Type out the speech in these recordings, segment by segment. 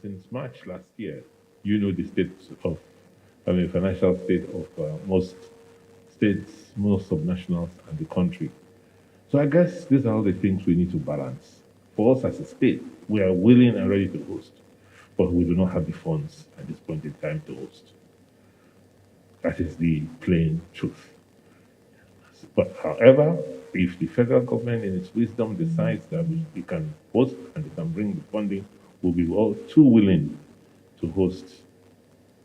since March last year, you know the financial state of most states, most subnationals, and the country. So I guess these are all the things we need to balance. For us as a state, we are willing and ready to host, but we do not have the funds at this point in time to host. That is the plain truth. But however, if the federal government in its wisdom decides that we can host and they can bring the funding, we'll be all too willing to host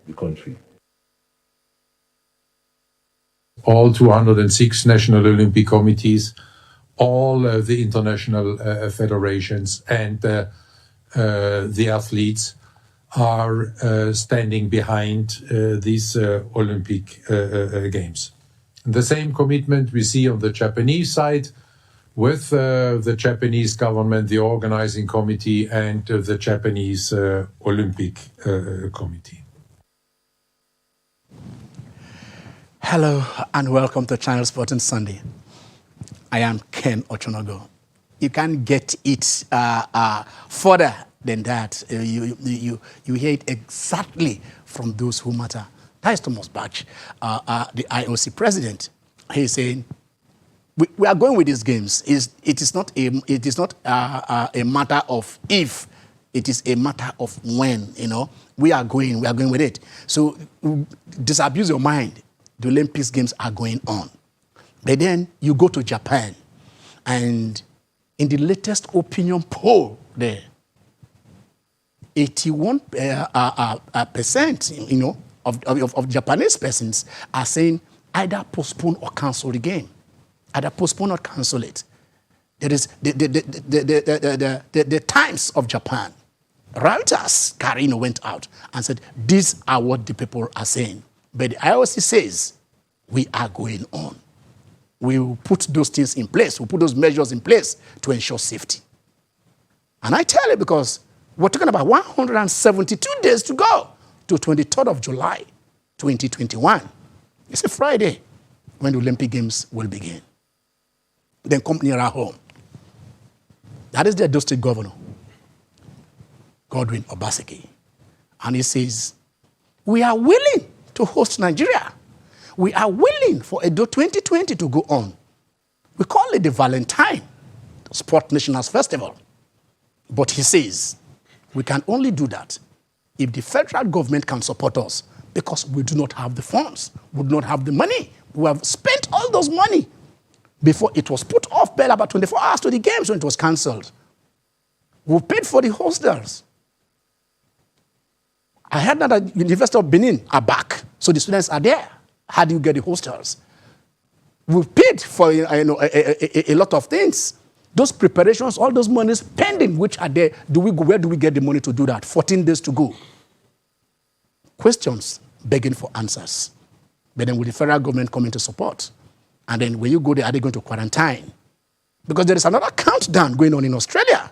the country. All 206 national Olympic committees, all the international federations and the athletes are standing behind these Olympic Games. The same commitment we see on the Japanese side with the Japanese government, the organizing committee, and the Japanese Olympic Committee. Hello and welcome to Channel Sport on Sunday. I am Ken Ochonogo. You can't get it further than that. You hear it exactly from those who matter. That is Thomas Bach, the IOC president. He's saying, we are going with these games. It is not a matter of if, it is a matter of when, we are going with it. So disabuse your mind. The Olympics Games are going on. But then you go to Japan, and in the latest opinion poll there, 81%, of Japanese persons are saying either postpone or cancel the game. Either postpone or cancel it. There is the Times of Japan. Reuters, Carino went out and said, these are what the people are saying. But the IOC says, we are going on. We will put those things in place. We'll put those measures in place to ensure safety. And I tell you because we're talking about 172 days to go to 23rd of July, 2021. It's a Friday when the Olympic Games will begin. Then come nearer home. That is the Edo State Governor, Godwin Obaseki. And he says, we are willing to host Nigeria. We are willing for Edo 2020 to go on. We call it the Valentine Sport Nationals Festival. But he says, we can only do that if the federal government can support us, because we do not have the funds. We do not have the money. We have spent all those money before it was put off by about 24 hours to the games when it was cancelled. We paid for the hostels. I heard that the University of Benin are back, so the students are there. How do you get the hostels? We've paid for a lot of things. Those preparations, all those monies pending, which are there, where do we get the money to do that? 14 days to go. Questions begging for answers. But then will the federal government come into support? And then when you go there, are they going to quarantine? Because there is another countdown going on in Australia,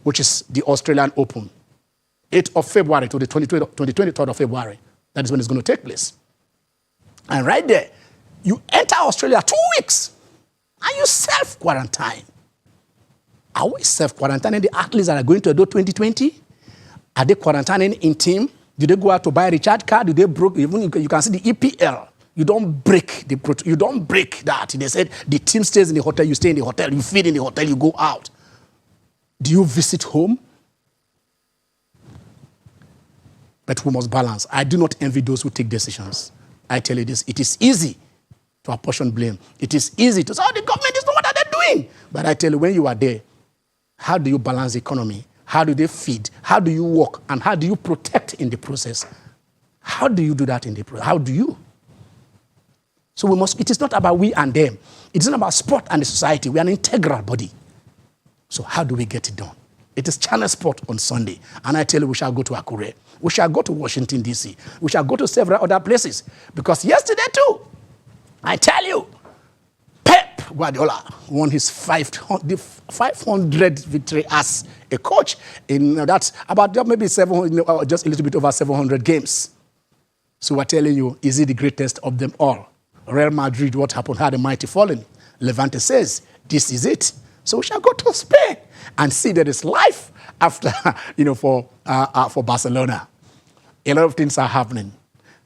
which is the Australian Open. 8th of February to the 23rd of February. That is when it's going to take place. And right there, you enter Australia 2 weeks, and you self-quarantine. Are we self-quarantining the athletes that are going to Edo 2020? Are they quarantining in team? Did they go out to buy a recharge card? Did they broke? Even you can see the EPL. You don't break that. They said the team stays in the hotel, you stay in the hotel, you feed in the hotel, you go out. Do you visit home? But we must balance. I do not envy those who take decisions. I tell you this, it is easy to apportion blame. It is easy to say, oh, the government is not what they're doing. But I tell you, when you are there, how do you balance the economy? How do they feed? How do you work? And how do you protect in the process? How do you do that in the process? How do you? So it is not about we and them. It is not about sport and the society. We are an integral body. So how do we get it done? It is Channel Sport on Sunday. And I tell you, we shall go to Akure. We shall go to Washington, D.C. We shall go to several other places. Because yesterday too, I tell you, Pep Guardiola won his 500 victory as a coach. That's about maybe just a little bit over 700 games. So we're telling you, is he the greatest of them all? Real Madrid, what happened? Had a mighty fallen. Levante says, this is it. So we shall go to Spain and see that it's life after, for Barcelona. A lot of things are happening.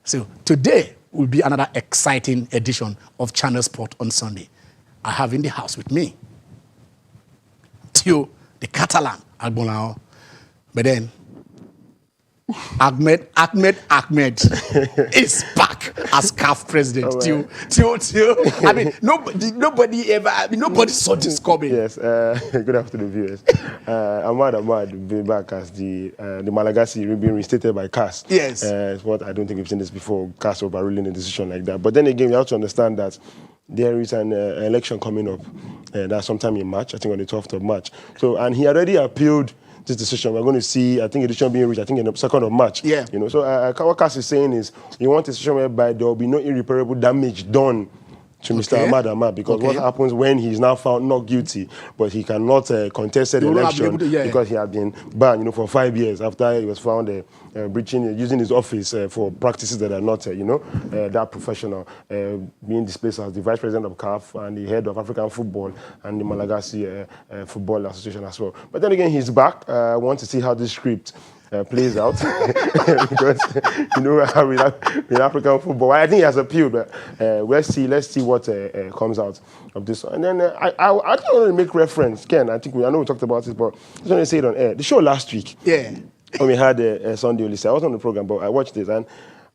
So today will be another exciting edition of Channel Sport on Sunday. I have in the house with me Theo, the Catalan Agbonlao, but then Ahmed is back as CAF president. Theo. I mean, nobody saw this coming. Yes. Good afternoon, viewers. Ahmad being back as the Malagasy being restated by CAS. Yes. It's what I don't think we've seen this before. CAS overruling a decision like that. But then again, we have to understand that there is an election coming up. That's sometime in March. I think on the 12th of March. So, and he already appealed this decision. We're going to see, I think, a decision being reached, I think, in the 2nd of March. Yeah. So what CAS is saying is, you want a decision whereby there will be no irreparable damage done to Mr. Ahmad, because what happens when he's now found not guilty, but he cannot contest the election because he had been banned, for 5 years after he was found using his office for practices that are not, that professional, being displaced as the vice president of CAF and the head of African football and the Malagasy Football Association as well. But then again, he's back. I want to see how this script plays out because with African football, I think he has appealed, but let's see what comes out of this. And then I don't want to make reference, Ken. I know we talked about it, but I just want to say it on air. The show last week, when we had Sunday Oliseh, I was on the program, but I watched it and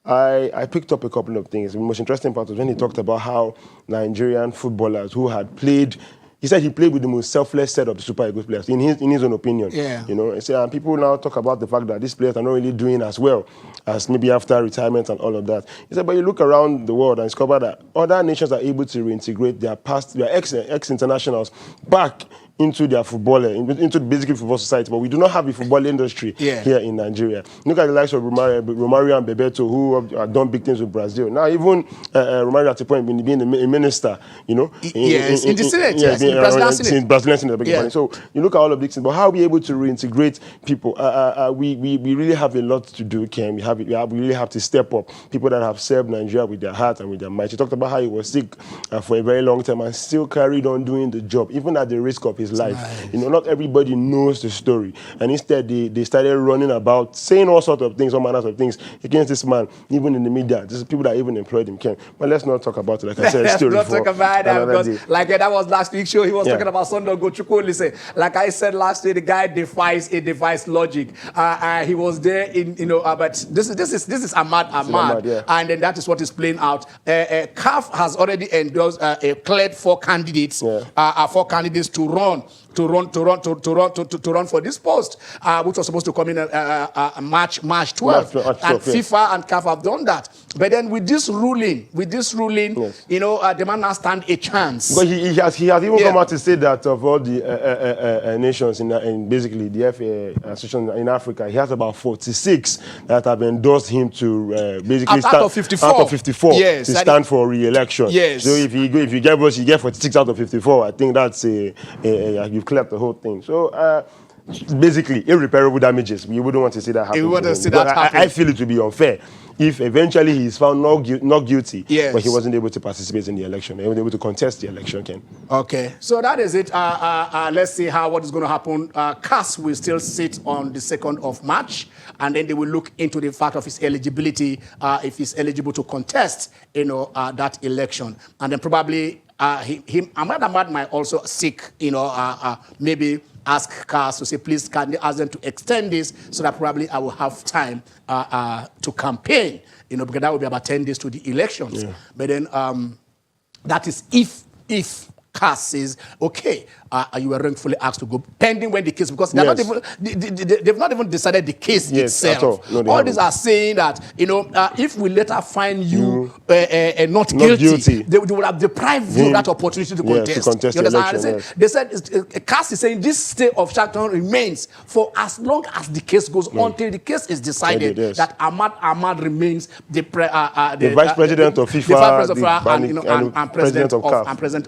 I picked up a couple of things. The most interesting part was when he talked about how Nigerian footballers who had played. He said he played with the most selfless set of the Super Eagles players, in his own opinion. Yeah. And people now talk about the fact that these players are not really doing as well as maybe after retirement and all of that. He said, but you look around the world and discover that other nations are able to reintegrate their ex-internationals back into their football, into basically football society, but we do not have a football industry here in Nigeria. Look at the likes of Romario and Bebeto, who have done big things with Brazil. Now, even Romario at the point being a minister, in the Senate, in the Brazilian Senate. So you look at all of these things, but how are we able to reintegrate people? We really have a lot to do, Ken. We really have to step up. People that have served Nigeria with their heart and with their might. He talked about how he was sick for a very long time and still carried on doing the job, even at the risk of his life. Nice. Not everybody knows the story. And instead, they started running about, saying all sorts of things, all manners of things against this man, even in the media. This is people that even employed him, Ken. But let's not talk about it. Like I said, let's story not talk about that because, that was last week's show. He was talking about Sunday Chukwu Oliseh. Like I said last week, the guy defies logic. He was there but this is Ahmad. And then that is what is playing out. CAF has already endorsed, cleared 4 candidates, 4 candidates to run for this post, which was supposed to come in March 12th. And FIFA and CAF have done that. But then with this ruling, the man now stand a chance. But he has even come out to say that of all the nations in basically the FA association in Africa, he has about 46 that have endorsed him to basically stand out of 54 to stand for re-election. Yes. So if you get what you get 46 out of 54, I think that's you've cleared the whole thing. So basically, irreparable damages. We wouldn't want to see that happen. I feel it would be unfair if eventually he is found not guilty, but he wasn't able to participate in the election. He wasn't able to contest the election, Ken. Okay, so that is it. Let's see what is going to happen. CAS will still sit on the 2nd of March, and then they will look into the fact of his eligibility, if he's eligible to contest, that election. And then probably Ahmad might also seek, maybe ask CAS to say, please, can they ask them to extend this so that probably I will have time to campaign, because that will be about 10 days to the elections. Yeah. But then that is if CAS says, okay, you were wrongfully asked to go, pending when the case, because they've not even decided the case itself. All these are saying that, if we later find you not guilty, they would have deprived you of that opportunity to contest. You understand? They said, CAS is saying this state of shutdown remains for as long as the case goes until the case is decided that Ahmad remains the vice president of FIFA, and president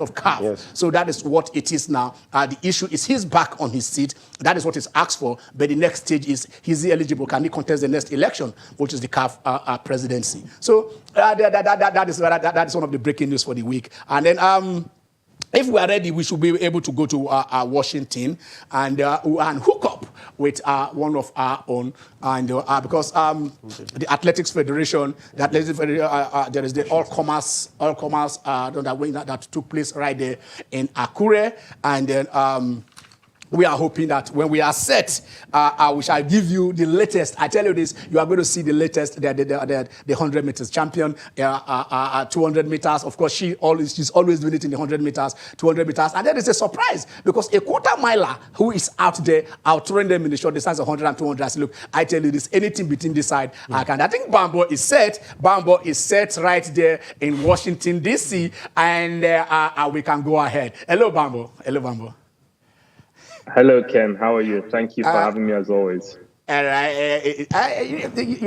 of CAF. Yes. So that is what it is now. The issue is he's back on his seat. That is what is asked for. But the next stage is he eligible? Can he contest the next election, which is the CAF presidency? So that is one of the breaking news for the week. And then if we are ready, we should be able to go to Washington and hook up with one of our own. And because the Athletics Federation, there is the all-commerce that took place right there in Akure. And then we are hoping that when we are set, we shall give you the latest. I tell you this, you are going to see the latest, the 100 meters champion, 200 meters. Of course, she's always doing it in the 100 meters, 200 meters. And then it's a surprise because a quarter miler who is out there, outrunning them in the short distance of 100 and 200. I say, look, I tell you this, anything between this side, I can. I think Bambo is set. Bambo is set right there in Washington, D.C., and we can go ahead. Hello, Bambo. Hello, Bambo. Hello, Ken. How are you? Thank you for having me as always. You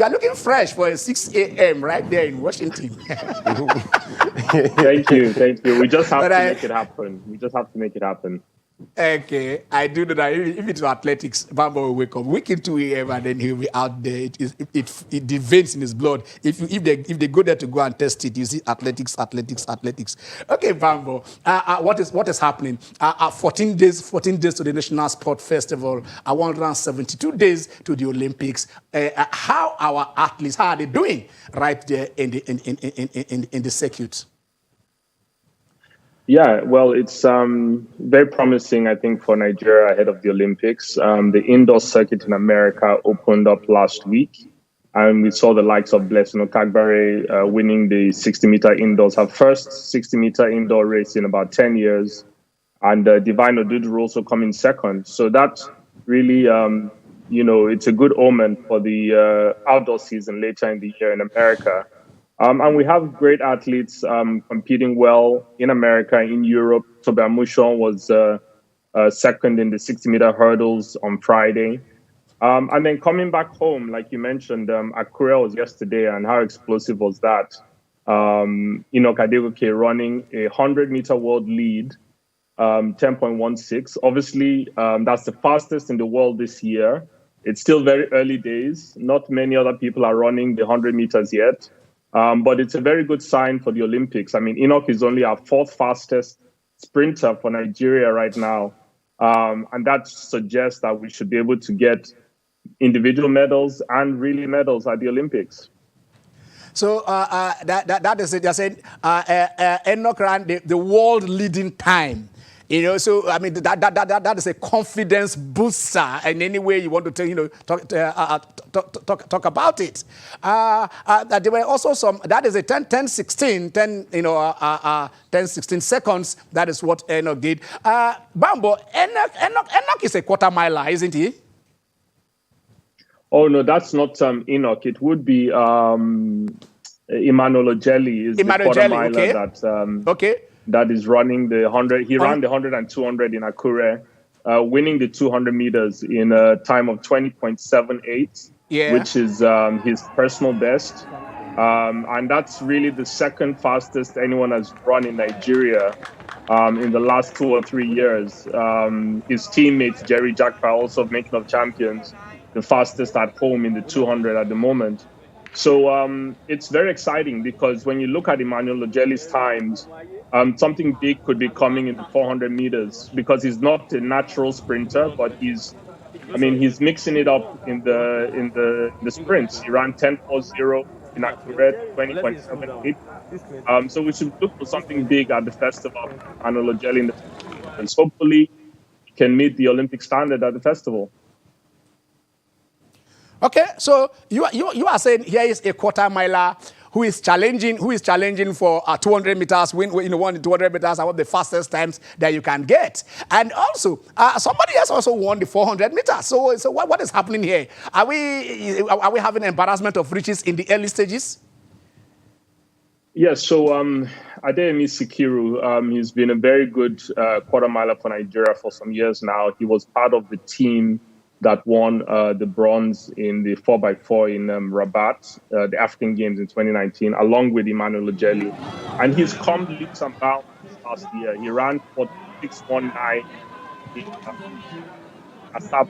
are looking fresh for a 6 a.m. right there in Washington. Thank you. We just have to make it happen. Okay, I do know that if it's athletics, Bambo will wake up. Wake at 2 a.m. and then he'll be out there. It the veins in his blood. If they go there to go and test it, you see athletics. Okay, Bambo, what is happening? 14 days to the National Sport Festival. 172 days to the Olympics. How our athletes, how are they doing right there in the circuit? Yeah, well, it's very promising, I think, for Nigeria ahead of the Olympics. The indoor circuit in America opened up last week, and we saw the likes of Blessing Okagbare winning the 60-meter indoors, her first 60-meter indoor race in about 10 years, and Divine Oduduru also coming second. So that really, it's a good omen for the outdoor season later in the year in America. And we have great athletes competing well in America, in Europe. Toby Amushon was second in the 60-meter hurdles on Friday. And then coming back home, like you mentioned, Akure was yesterday, and how explosive was that? Enoch Adegoke running a 100-meter world lead, 10.16. Obviously, that's the fastest in the world this year. It's still very early days. Not many other people are running the 100 meters yet. But it's a very good sign for the Olympics. I mean, Enoch is only our fourth fastest sprinter for Nigeria right now. And that suggests that we should be able to get individual medals and relay medals at the Olympics. So that is it. I said Enoch ran the world leading time. So I mean that is a confidence booster in any way you want to talk about it. There were also some. That is a 10-16 seconds. That is what Enoch did. Bambo, Enoch is a quarter miler, isn't he? Oh no, that's not Enoch. It would be Emmanuel Ojeli is the quarter miler okay. That is running the 100. He ran the 100 and 200 in Akure, winning the 200 meters in a time of 20.78, which is his personal best. And that's really the second fastest anyone has run in Nigeria in the last 2 or 3 years. His teammate, Jerry Jackpa, also making of champions, the fastest at home in the 200 at the moment. So it's very exciting because when you look at Emmanuel Ojeli's times, something big could be coming in the 400 meters because he's not a natural sprinter, but he's mixing it up in the sprints. He ran 10.40 in Akure, 20.78. So we should look for something big at the festival. Emmanuel Ojeli in the and hopefully he can meet the Olympic standard at the festival. Okay, so you are saying here is a quarter miler who is challenging for 200 meters, won 200 meters, one of the fastest times that you can get. And also, somebody else also won the 400 meters. So what is happening here? Are we having embarrassment of riches in the early stages? Yes, so Adeyemi Sikiru, he's been a very good quarter miler for Nigeria for some years now. He was part of the team that won the bronze in the 4x4 in Rabat, the African Games in 2019, along with Emmanuel Ojeli. And he's come leaps and bounds last year. He ran 46.19 in Asab,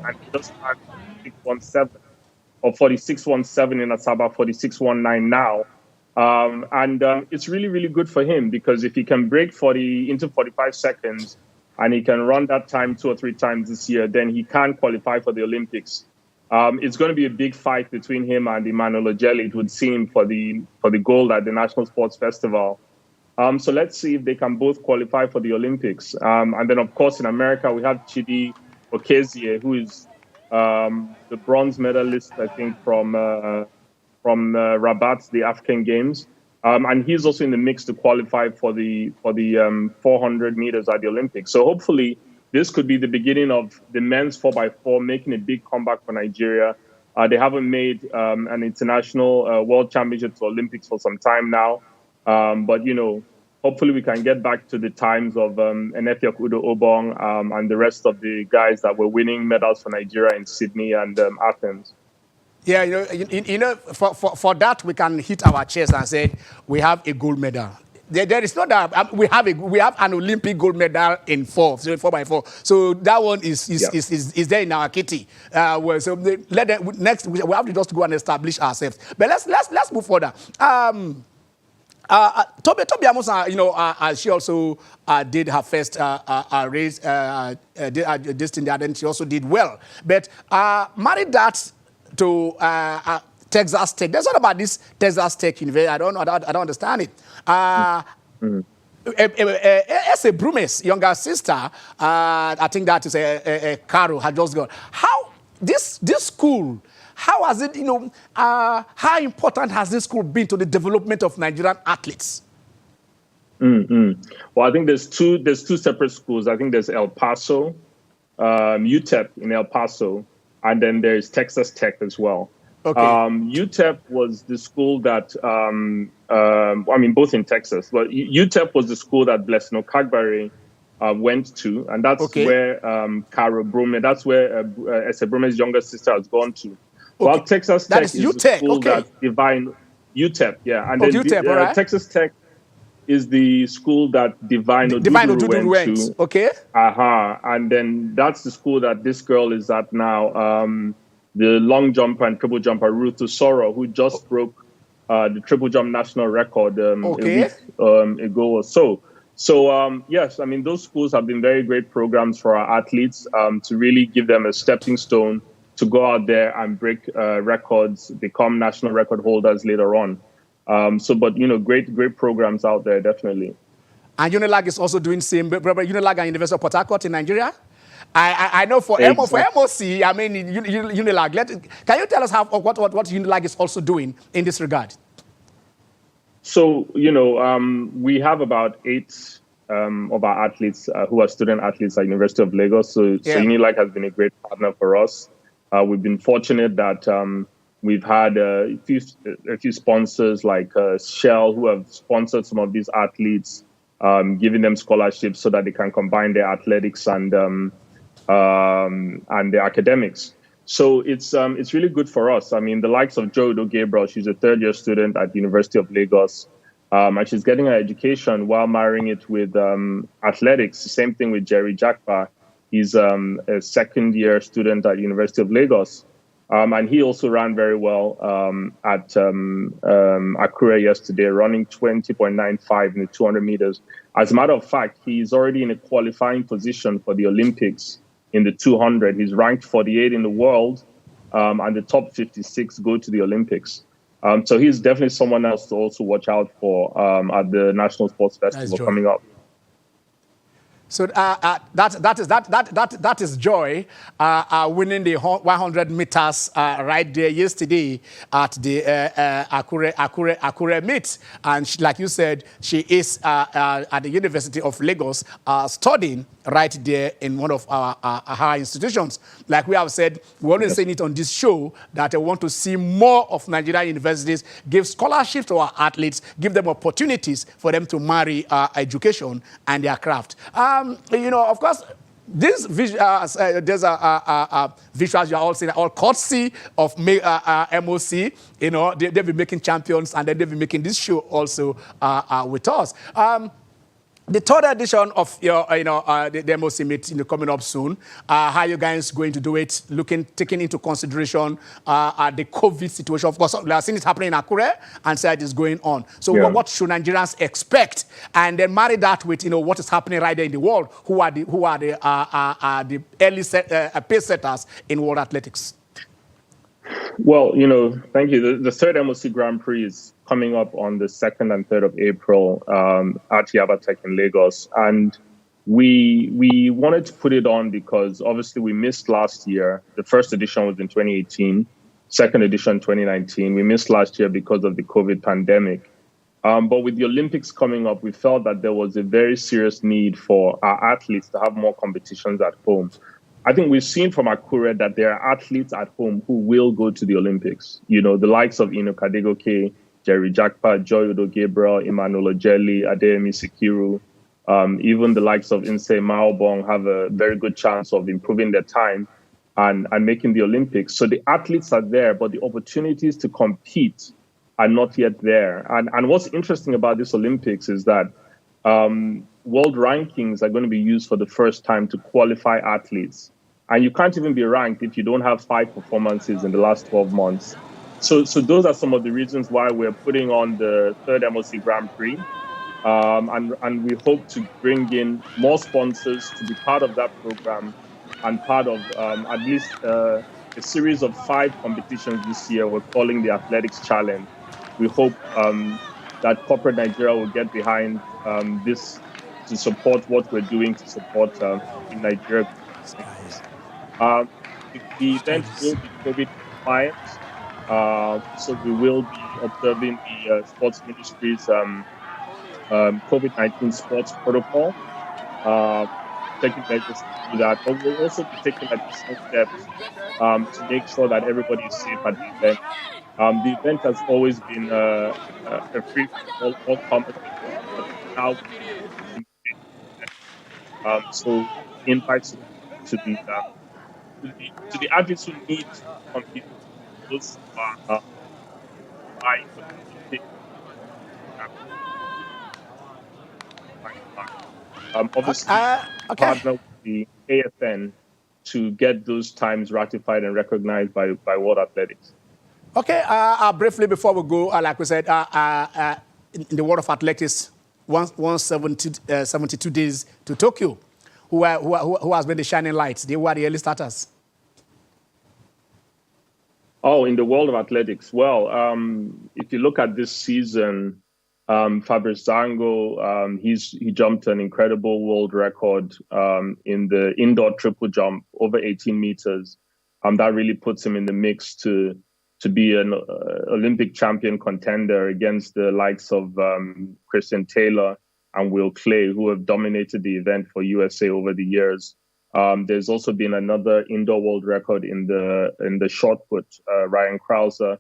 and he just ran 46.17 or 46.17 in Asaba, 46.19 now. It's really, really good for him, because if he can break 40 into 45 seconds and he can run that time 2 or 3 times this year, then he can qualify for the Olympics. It's going to be a big fight between him and Emmanuel Ojeli, it would seem, for the gold at the National Sports Festival. So let's see if they can both qualify for the Olympics. And then, of course, in America, we have Chidi Okezie, who is the bronze medalist, I think, from Rabat, the African Games. And he's also in the mix to qualify for the 400 meters at the Olympics. So hopefully this could be the beginning of the men's 4x4 making a big comeback for Nigeria. They haven't made an international world championships or Olympics for some time now. But, hopefully we can get back to the times of Enefiok Udo Obong and the rest of the guys that were winning medals for Nigeria in Sydney and Athens. Yeah, for that we can hit our chest and say we have a gold medal. There is not that we have an Olympic gold medal in 4x4. So that one is there in our kitty. So next we have to just go and establish ourselves. But let's move further. Toby Amusan, she also did her first race, this thing there, and she also did well. But married that to Texas Tech. There's not about this Texas Tech University. I don't understand it. Ese Brume's younger sister, I think that is a Caro, had just gone. How this school? How has it, how important has this school been to the development of Nigerian athletes? Well, I think there's two separate schools. I think there's El Paso, UTEP in El Paso, and then there's Texas Tech as well. Okay. UTEP was the school that, both in Texas, but UTEP was the school that Blessing Okagbare went to, and that's where Caro Brume, that's where Ese Brume's younger sister has gone to. Okay. Well, Texas Tech is the school that Divine UTEP, yeah, and then UTEP, Texas Tech is the school that Divine Oduduru went to. Okay. And then that's the school that this girl is at now. The long jumper and triple jumper Ruth Usoro, who just broke the triple jump national record a week ago or so. So yes, I mean those schools have been very great programs for our athletes to really give them a stepping stone to go out there and break records, become national record holders later on. Great programs out there, definitely. And Unilag is also doing same. Unilag and University of Port Harcourt in Nigeria. I know for MOC, I mean Unilag. Can you tell us what Unilag is also doing in this regard? So we have about 8 of our athletes who are student athletes at University of Lagos. So Unilag has been a great partner for us. We've been fortunate that we've had a few sponsors like Shell, who have sponsored some of these athletes, giving them scholarships so that they can combine their athletics and their academics. So it's really good for us. I mean, the likes of Joe Udo Gabriel, she's a third-year student at the University of Lagos, and she's getting her education while marrying it with athletics. The same thing with Jerry Jakpa. He's a second-year student at University of Lagos. And he also ran very well at Akure yesterday, running 20.95 in the 200 meters. As a matter of fact, he's already in a qualifying position for the Olympics in the 200. He's ranked 48 in the world, and the top 56 go to the Olympics. So he's definitely someone else to also watch out for at the National Sports Festival coming up. So that is Joy winning the 100 meters right there yesterday at the Akure meet. And she, like you said, she is at the University of Lagos studying right there in one of our higher institutions. Like we have said, we always saying it on this show that I want to see more of Nigerian universities give scholarships to our athletes, give them opportunities for them to marry education and their craft. Of course, these visuals you're all seeing, all courtesy of MOC. They've been making champions, and then they've been making this show also with us. The third edition of your, the MOC meet, coming up soon. How are you guys going to do it? Taking into consideration the COVID situation. Of course, we have seen it happening in Akure, and so it is going on. So, what should Nigerians expect? And then marry that with, what is happening right there in the world. Who are the early pace setters in world athletics? Well, thank you. The third MOC Grand Prix is coming up on the 2nd and 3rd of April at Yabatech in Lagos. And we wanted to put it on because obviously we missed last year. The first edition was in 2018, second edition 2019. We missed last year because of the COVID pandemic. But with the Olympics coming up, we felt that there was a very serious need for our athletes to have more competitions at home. I think we've seen from Akure that there are athletes at home who will go to the Olympics. The likes of Inu Kadegoke, Jerry Jakpa, Joy Udo Gabriel, Emmanuel Ojeli, Adeyemi Sikiru, even the likes of Insei Maobong have a very good chance of improving their time and making the Olympics. So the athletes are there, but the opportunities to compete are not yet there. And what's interesting about this Olympics is that world rankings are going to be used for the first time to qualify athletes. And you can't even be ranked if you don't have 5 performances in the last 12 months. So those are some of the reasons why we're putting on the third MOC Grand Prix. And we hope to bring in more sponsors to be part of that program and part of at least a series of 5 competitions this year we're calling the Athletics Challenge. We hope that corporate Nigeria will get behind this to support what we're doing to support in Nigeria. The event will be COVID compliant, so we will be observing the sports ministry's COVID-19 sports protocol, taking measures to do that. But we'll also be taking additional steps to make sure that everybody is safe at the event. The event has always been a free all competition, but now so invites to the athletes who need to compete. Those are obviously partner with the AFN to get those times ratified and recognized by World Athletics. Okay, briefly before we go, like we said, in the world of athletics, 172 days to Tokyo. Who has been the shining lights? Who are the early starters? Oh, in the world of athletics, well, if you look at this season, Fabrice Zango, he jumped an incredible world record in the indoor triple jump over 18 meters. That really puts him in the mix to be an Olympic champion contender against the likes of Christian Taylor and Will Clay, who have dominated the event for USA over the years. There's also been another indoor world record in the short put, Ryan Krauser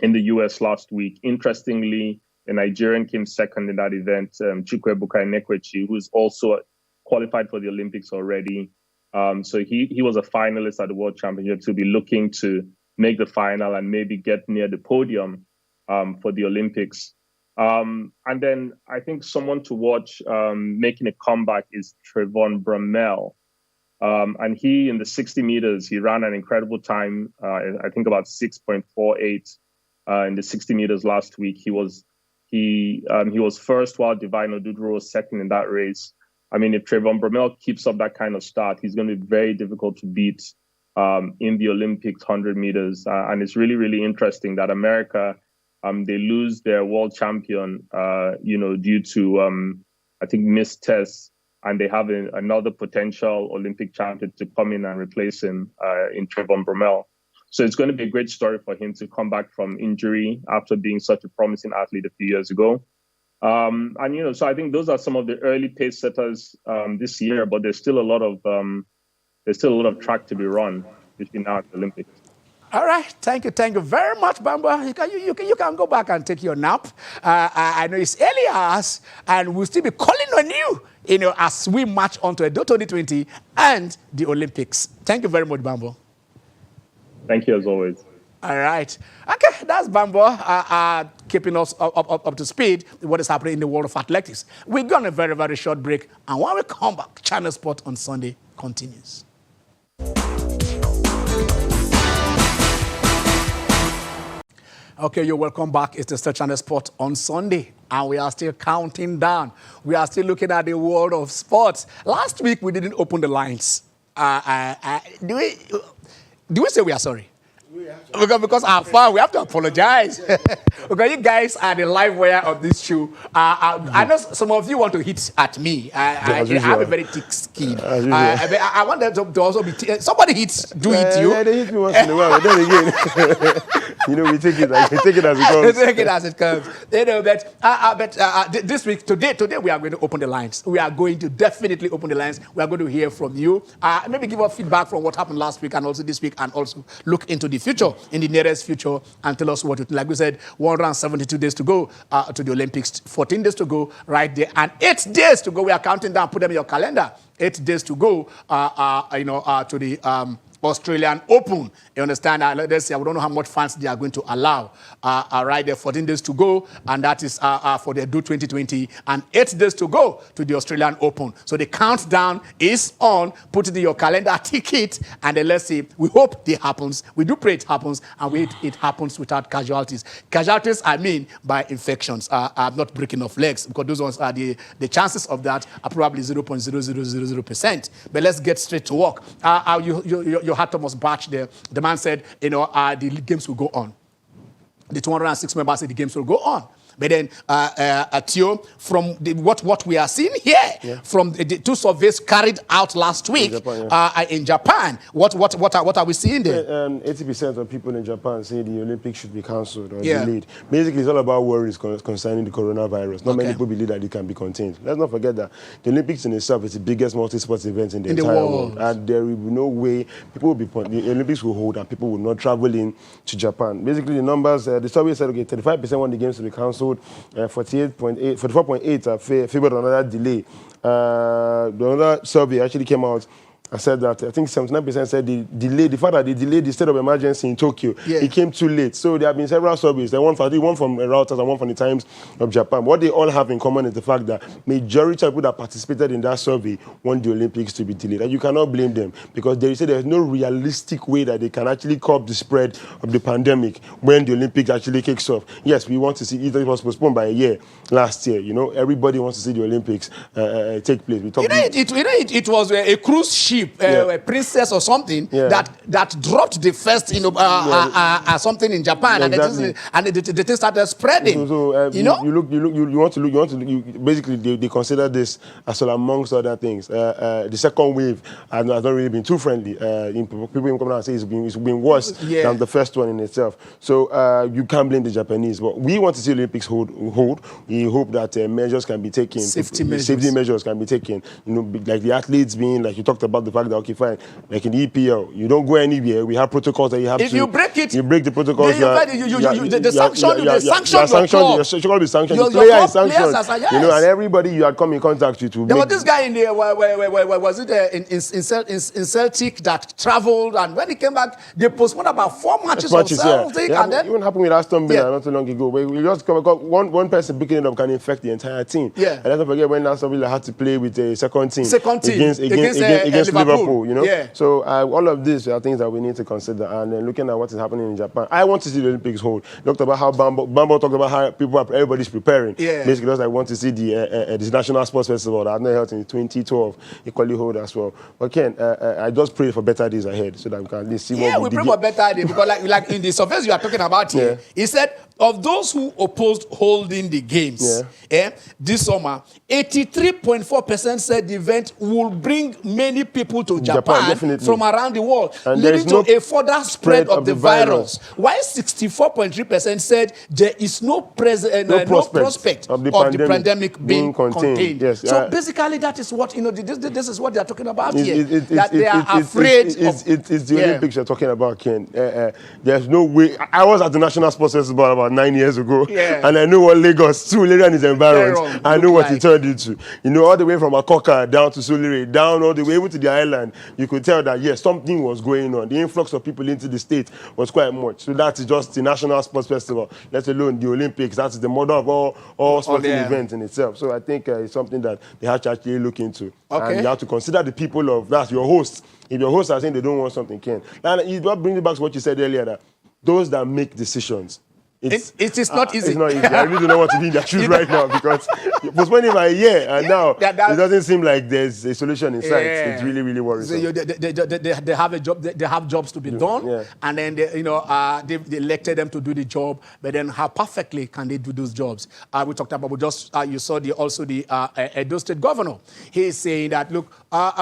in the US last week. Interestingly, a Nigerian came second in that event, Chukwuebuka Enekwechi, who's also qualified for the Olympics already. So he was a finalist at the World Championship, to be looking to make the final and maybe get near the podium for the Olympics. And then I think someone to watch making a comeback is Trevon Bramell. And he, in the 60 meters, he ran an incredible time, I think about 6.48 in the 60 meters last week. He was first, while Divine Odudro was second in that race. I mean, if Trevon Bramell keeps up that kind of start, he's going to be very difficult to beat in the Olympics 100 meters. And it's really, really interesting that America, they lose their world champion, due to, I think, missed tests. And they have another potential Olympic champion to come in and replace him in Trevon Bramell. So it's going to be a great story for him to come back from injury after being such a promising athlete a few years ago. So I think those are some of the early pace setters this year, but there's still a lot of track to be run between now and the Olympics. All right, thank you very much, Bamba. You can go back and take your nap. I know it's early hours, and we'll still be calling on you, as we march on to Edo 2020 and the Olympics. Thank you very much, Bamba. Thank you as always. All right. Okay, that's Bambo keeping us up to speed with what is happening in the world of athletics. We're going on a very, very short break. And when we come back, Channel Sport on Sunday continues. Okay, you're welcome back. It's the Star Channel Sport on Sunday, and we are still counting down. We are still looking at the world of sports. Last week, we didn't open the lines. Do we say we are sorry? Because our fan, we have to apologize. Because you guys are the live wire of this show. I know some of you want to hit at me. I have a very thick skin. I want them to also be... somebody hits, do hit you. Yeah, they hit me once in a while, but then again... we take it as it comes. Take it as it comes. But this week, today, we are going to open the lines. We are going to definitely open the lines. We are going to hear from you. Maybe give us feedback from what happened last week and also this week, and also look into the future, in the nearest future, and tell us what you think. Like we said, 172 days to go to the Olympics, 14 days to go right there, and 8 days to go. We are counting down. Put them in your calendar. 8 days to go, to the Australian Open. You understand? Let's say, we don't know how much fans they are going to allow. Right there, 14 days to go, and that is for the Do 2020, and 8 days to go to the Australian Open. So the countdown is on. Put it in your calendar, ticket, and then let's see. We hope it happens. We do pray it happens, and it happens without casualties. Casualties, I mean, by infections, not breaking of legs, because those ones are the chances of that are probably 0.0000%. But let's get straight to work. You had Thomas Bach there. The man said, the games will go on. The 206 members said the games will go on. But then, Theo, from what we are seeing here, from the 2 surveys carried out last week in Japan, what are we seeing there? 80% of people in Japan say the Olympics should be cancelled or delayed. Basically, it's all about worries concerning the coronavirus. Not many people believe that it can be contained. Let's not forget that the Olympics in itself is the biggest multi-sports event in the entire world. And there will be no way the Olympics will hold and people will not travel in to Japan. Basically, the numbers, the survey said, 35% want the games to be cancelled. 44.8 favored another delay. The other survey actually came out and said that I think 79% said the fact that they delayed the state of emergency in Tokyo, it came too late. So there have been several surveys. One from Reuters and one from the Times of Japan. What they all have in common is the fact that majority of people that participated in that survey want the Olympics to be delayed. And you cannot blame them, because they say there's no realistic way that they can actually curb the spread of the pandemic when the Olympics actually kicks off. Yes, we want to see it was postponed by a year last year. Everybody wants to see the Olympics take place. It was a cruise ship. A princess or something that dropped the first something in Japan, exactly. and the thing started spreading. Basically they consider this as well, amongst other things. The second wave has not really been too friendly. People come out and say it's been worse than the first one in itself. So you can't blame the Japanese. But we want to see the Olympics hold. We hope that measures can be taken. Safety measures can be taken. Like the athletes being, like you talked about, the fact that, okay, fine, like in the EPL, you don't go anywhere. We have protocols that you have to. If you break it, you break the protocols. The sanction. You should be sanctioned. The player is sanctioned. And everybody you had come in contact with. There was this guy in there. Was it in Celtic that travelled, and when he came back, they postponed about 4 matches of Celtic. And then even happened with Aston Villa not too long ago. Where we just one person picking it up can infect the entire team. And let's not forget when Aston Villa had to play with a second team against Liverpool, So all of these are things that we need to consider. And then looking at what is happening in Japan, I want to see the Olympics hold. Talked about how Bambo talked about how everybody's preparing. Basically, because I want to see this National Sports Festival that I've not held in 2012 equally hold as well. But Ken, I just pray for better days ahead so that we can at least see what we pray for better days, because like in the surveys you are talking about here, he said of those who opposed holding the games this summer, 83.4% said the event will bring many people to Japan from around the world, and leading to a further spread of the virus. While 64.3% said there is no prospect of the pandemic being contained. So basically, that is what this is what they are talking about here. That they are afraid of. It's the Olympics you're talking about, Ken. There's no way. I was at the National Sports Festival about about 9 years ago. Yeah. And I know what Lagos, Surulere and its environs, I know what like. it turned into. You know, all the way from Akoka down to Surulere, down all the way to the island, you could tell that, yes, something was going on. The influx of people into the state was quite much. So that is just the National Sports Festival, let alone the Olympics. That is the mother of all sporting events in itself. So I think it's something that they have to actually look into. Okay. And you have to consider the people of, that's your hosts. If your hosts are saying they don't want something, Ken. And you bring it back to what you said earlier, that those that make decisions, it is not easy. It's not easy. I really don't want to be in their shoes right now because you're postponing by a year and now it doesn't seem like there's a solution in sight. It's really, really worrisome. So they have a job. They have jobs to be done, and then they elected them to do the job. But then, how perfectly can they do those jobs? We talked about you saw the Edo State governor. He is saying that look,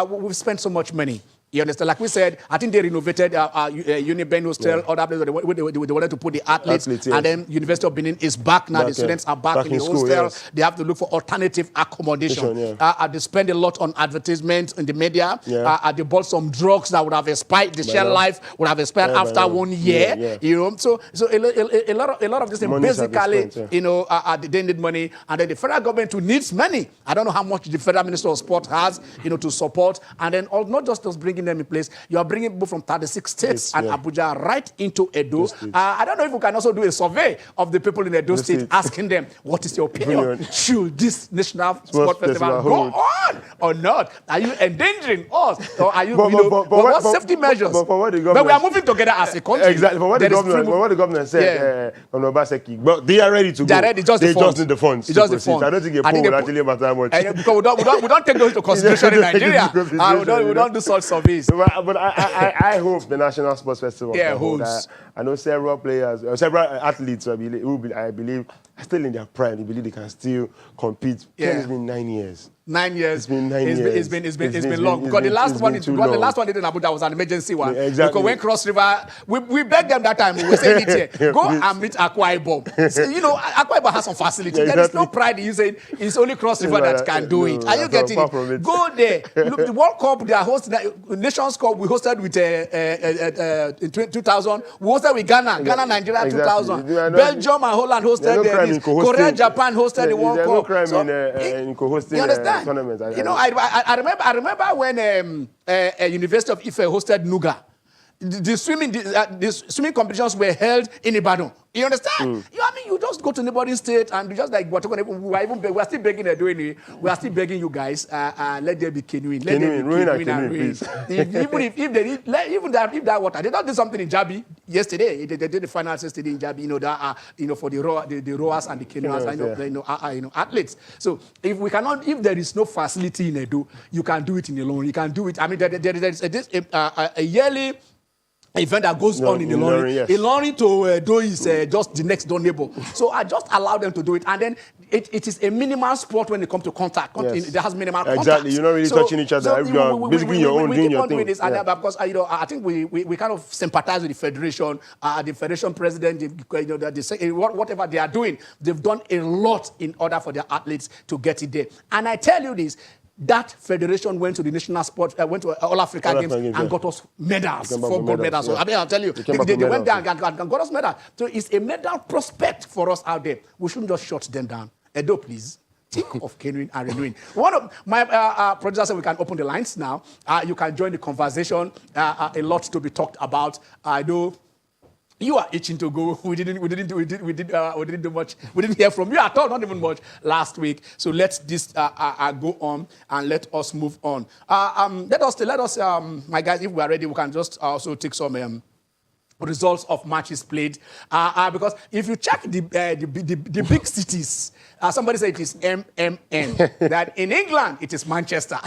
we've spent so much money. You understand? Like we said, I think they renovated Uniben Hostel, other places they wanted to put the athletes and then University of Benin is back now. The students are back in the school, hostel. They have to look for alternative accommodation. They spend a lot on advertisements in the media. They bought some drugs that would have expired. The shell life would have expired after 1 year. You know, so a lot of this thing basically, they need money, and then the federal government too needs money. I don't know how much the federal minister of sport has, to support, and then not just bringing them in place. You are bringing people from 36 states and Abuja right into Edo. I don't know if we can also do a survey of the people in Edo State, asking them, what is your opinion? Should this National Sport Festival go on or not? Are you endangering us? Or are you, what safety measures? But we are moving together as a country. Exactly. But what the governor said, but they are ready to go. They are ready, they just need the funds. Just the funds. I don't think a poll will actually matter much. Because we don't take those into consideration in Nigeria. We don't do such surveys. But I hope the National Sports Festival holds. I know several players, several athletes I believe are still in their prime. They believe they can still compete. It's been 9 years. 9 years. It's been 9 years. It's been long. Because the last one they did in Abuja was an emergency one. Exactly. Because when Cross River, we begged them that time. We said it here. Go and meet Akwa Ibom. So, Akwa Ibom has some facility. There is no pride in you saying it's only Cross River that can do it. Are you getting it? Go there. Look, the World Cup, they are hosting, Nations Cup, we hosted with in 2000. We hosted with Ghana, Nigeria 2000. Belgium and Holland hosted this. Korea, Japan hosted the World Cup. No crime in co-hosting. You understand? Tournament. I remember when University of Ife hosted Nuga. The swimming competitions were held in Ibadan. You understand? You just go to neighboring state and just like we're still begging they're doing it. We are still begging you guys. Let there be canoeing. Let there be canoeing and race. Even if that water, they don't do something in Jabi yesterday. They did the finals yesterday in Jabi. For the rowers and the canoers, athletes. So if there is no facility in Edo, you can do it in Ilorin. You can do it. I mean, there is a yearly event that goes on in Ilorin. Ilorin to Edo is just the next door neighbor. So I just allow them to do it. And then it is a minimal sport when it comes to contact. There has minimal contact. Exactly. You're not really touching each other. You're basically your own doing your thing. This, because I think we kind of sympathize with the federation. The federation president, they say, whatever they are doing, they've done a lot in order for their athletes to get it there. And I tell you this, that federation went to the national sport, went to All Africa Games and got us medals, 4 gold medals. So, I'll tell you, they went there and got us medals. So it's a medal prospect for us out there. We shouldn't just shut them down. Edo, please. Think of canoeing and renewing. One of my producers said we can open the lines now. You can join the conversation. A lot to be talked about. I know. You are itching to go. We didn't do much. We didn't hear from you at all, not even much last week. So let this go on and let us move on. Let us, my guys, if we are ready, we can just also take some results of matches played. Because if you check the big cities, somebody said it is MMN. That in England, it is Manchester.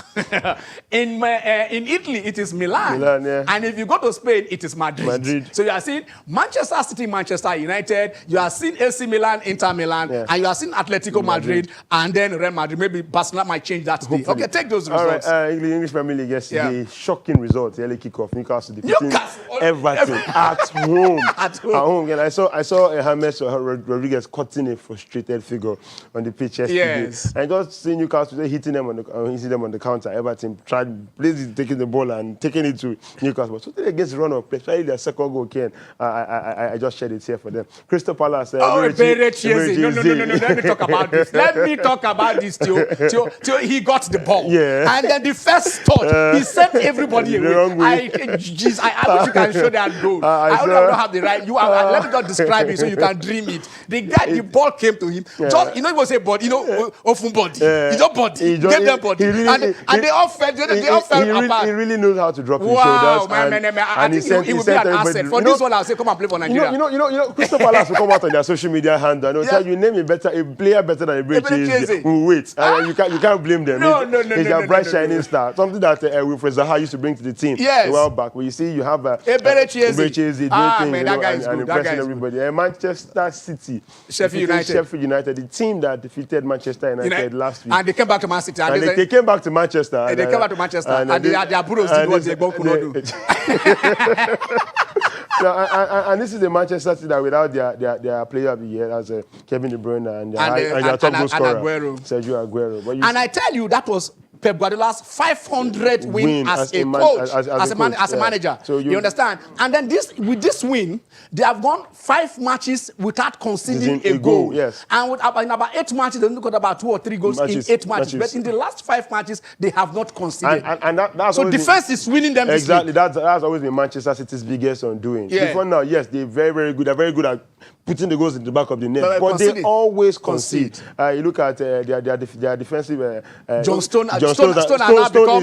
In Italy, it is Milan. And if you go to Spain, it is Madrid. So you are seeing Manchester City, Manchester United. You are seeing AC Milan, Inter Milan. And you are seeing Atletico Madrid. And then Real Madrid. Maybe Barcelona might change that today. Okay, take those results. All right, English Premier League yesterday. Shocking result. Early kickoff. Newcastle defeating Everton at at home. At home. At home. And I saw James Rodriguez cutting a frustrated figure on the pitch yesterday. Yes. And just seeing Newcastle hitting them on the counter. Everton tried basically taking the ball and taking it to Newcastle. So against the run of play, especially their second goal came. I just shared it here for them. Crystal Palace. No. Let me talk about this. Let me talk about this till he got the ball. Yeah. And then the first thought, he sent everybody away. wrong way. I wish you can show that goal. I don't have the right. Let me not describe it so you can dream it. The ball came to him. Just, you know, he was a body, often body. He just body. He gave them body. And they all fell apart. He really knows how to drop his wow, shoulders. Man. I think he will be an asset. For this one, I'll say, come and play for Nigeria. You know, Crystal Palace will come out on their social media handle and they'll tell you, name a player better than Eberechi. We'll wait. You can't blame them. He's a bright shining star. Something that Wilfred Zaha used to bring to the team a while back. But you see, you have Eberechi doing things, that guy is good. Impressing everybody. Manchester City, Sheffield United, the team that defeated Manchester United last week. And they came back to Man City. And they came back to Manchester. And they came back to Manchester. And their Brunos did what they both could not do. And this is the Manchester City that without their player of the year as Kevin De Bruyne and their top goal scorer, Sergio Aguero. And I tell you, that was Pep Guardiola's 500 win as a coach, as a manager. So you understand? And then with this win, they have won 5 matches without conceding a goal. Yes. And in about 8 matches, they only got about 2 or 3 goals in 8 matches. But in the last 5 matches, they have not conceded. And that's so defense is winning them. Exactly. That's always been Manchester City's biggest undoing. Yeah. Before now, yes, they're very, very good. They're very good at putting the goals in the back of the net, but they always concede. You look at their defensive. John Stone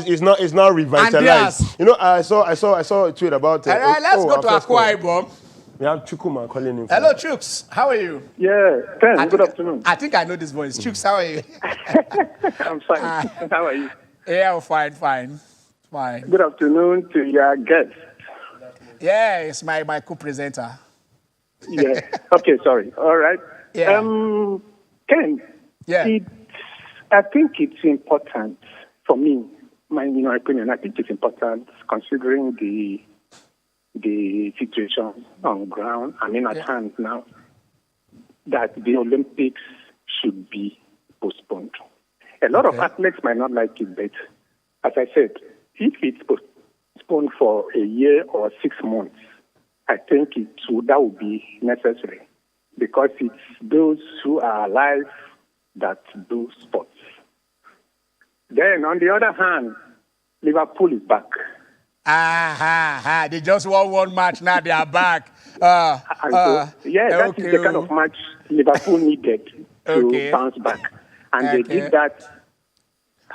is now revitalized. Andreas. You know, I saw a tweet about. Let's go to Akwa Ibom. We have Chukuma calling him. Hello, Chuks. How are you? Yeah, Ken, good afternoon. I think I know this voice. Chuks, how are you? I'm fine. How are you? Yeah, fine. Good afternoon to your guest. Yeah, it's my co-presenter. Yeah. Okay, sorry. All right. Yeah. Ken. Yeah. I think it's important for me, my opinion. I think it's important considering the situation on ground. At hand now that the Olympics should be postponed. A lot of athletes might not like it, but as I said, if it's postponed for a year or 6 months, I think that would be necessary because it's those who are alive that do sports. Then, on the other hand, Liverpool is back. They just won 1 match, now they are back. That is the kind of match Liverpool needed to bounce back. And they did that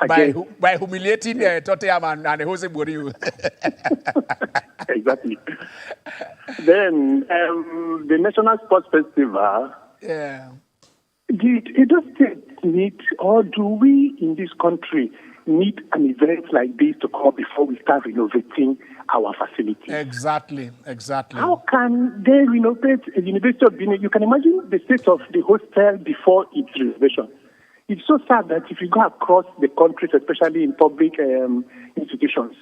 by humiliating Tottenham and Jose Mourinho. Exactly. Then the National Sports Festival. Yeah. Did Edo State need, or do we in this country need an event like this to come before we start renovating our facilities? Exactly. How can they renovate a University of Benin? You can imagine the state of the hostel before its renovation. It's so sad that if you go across the countries, especially in public institutions,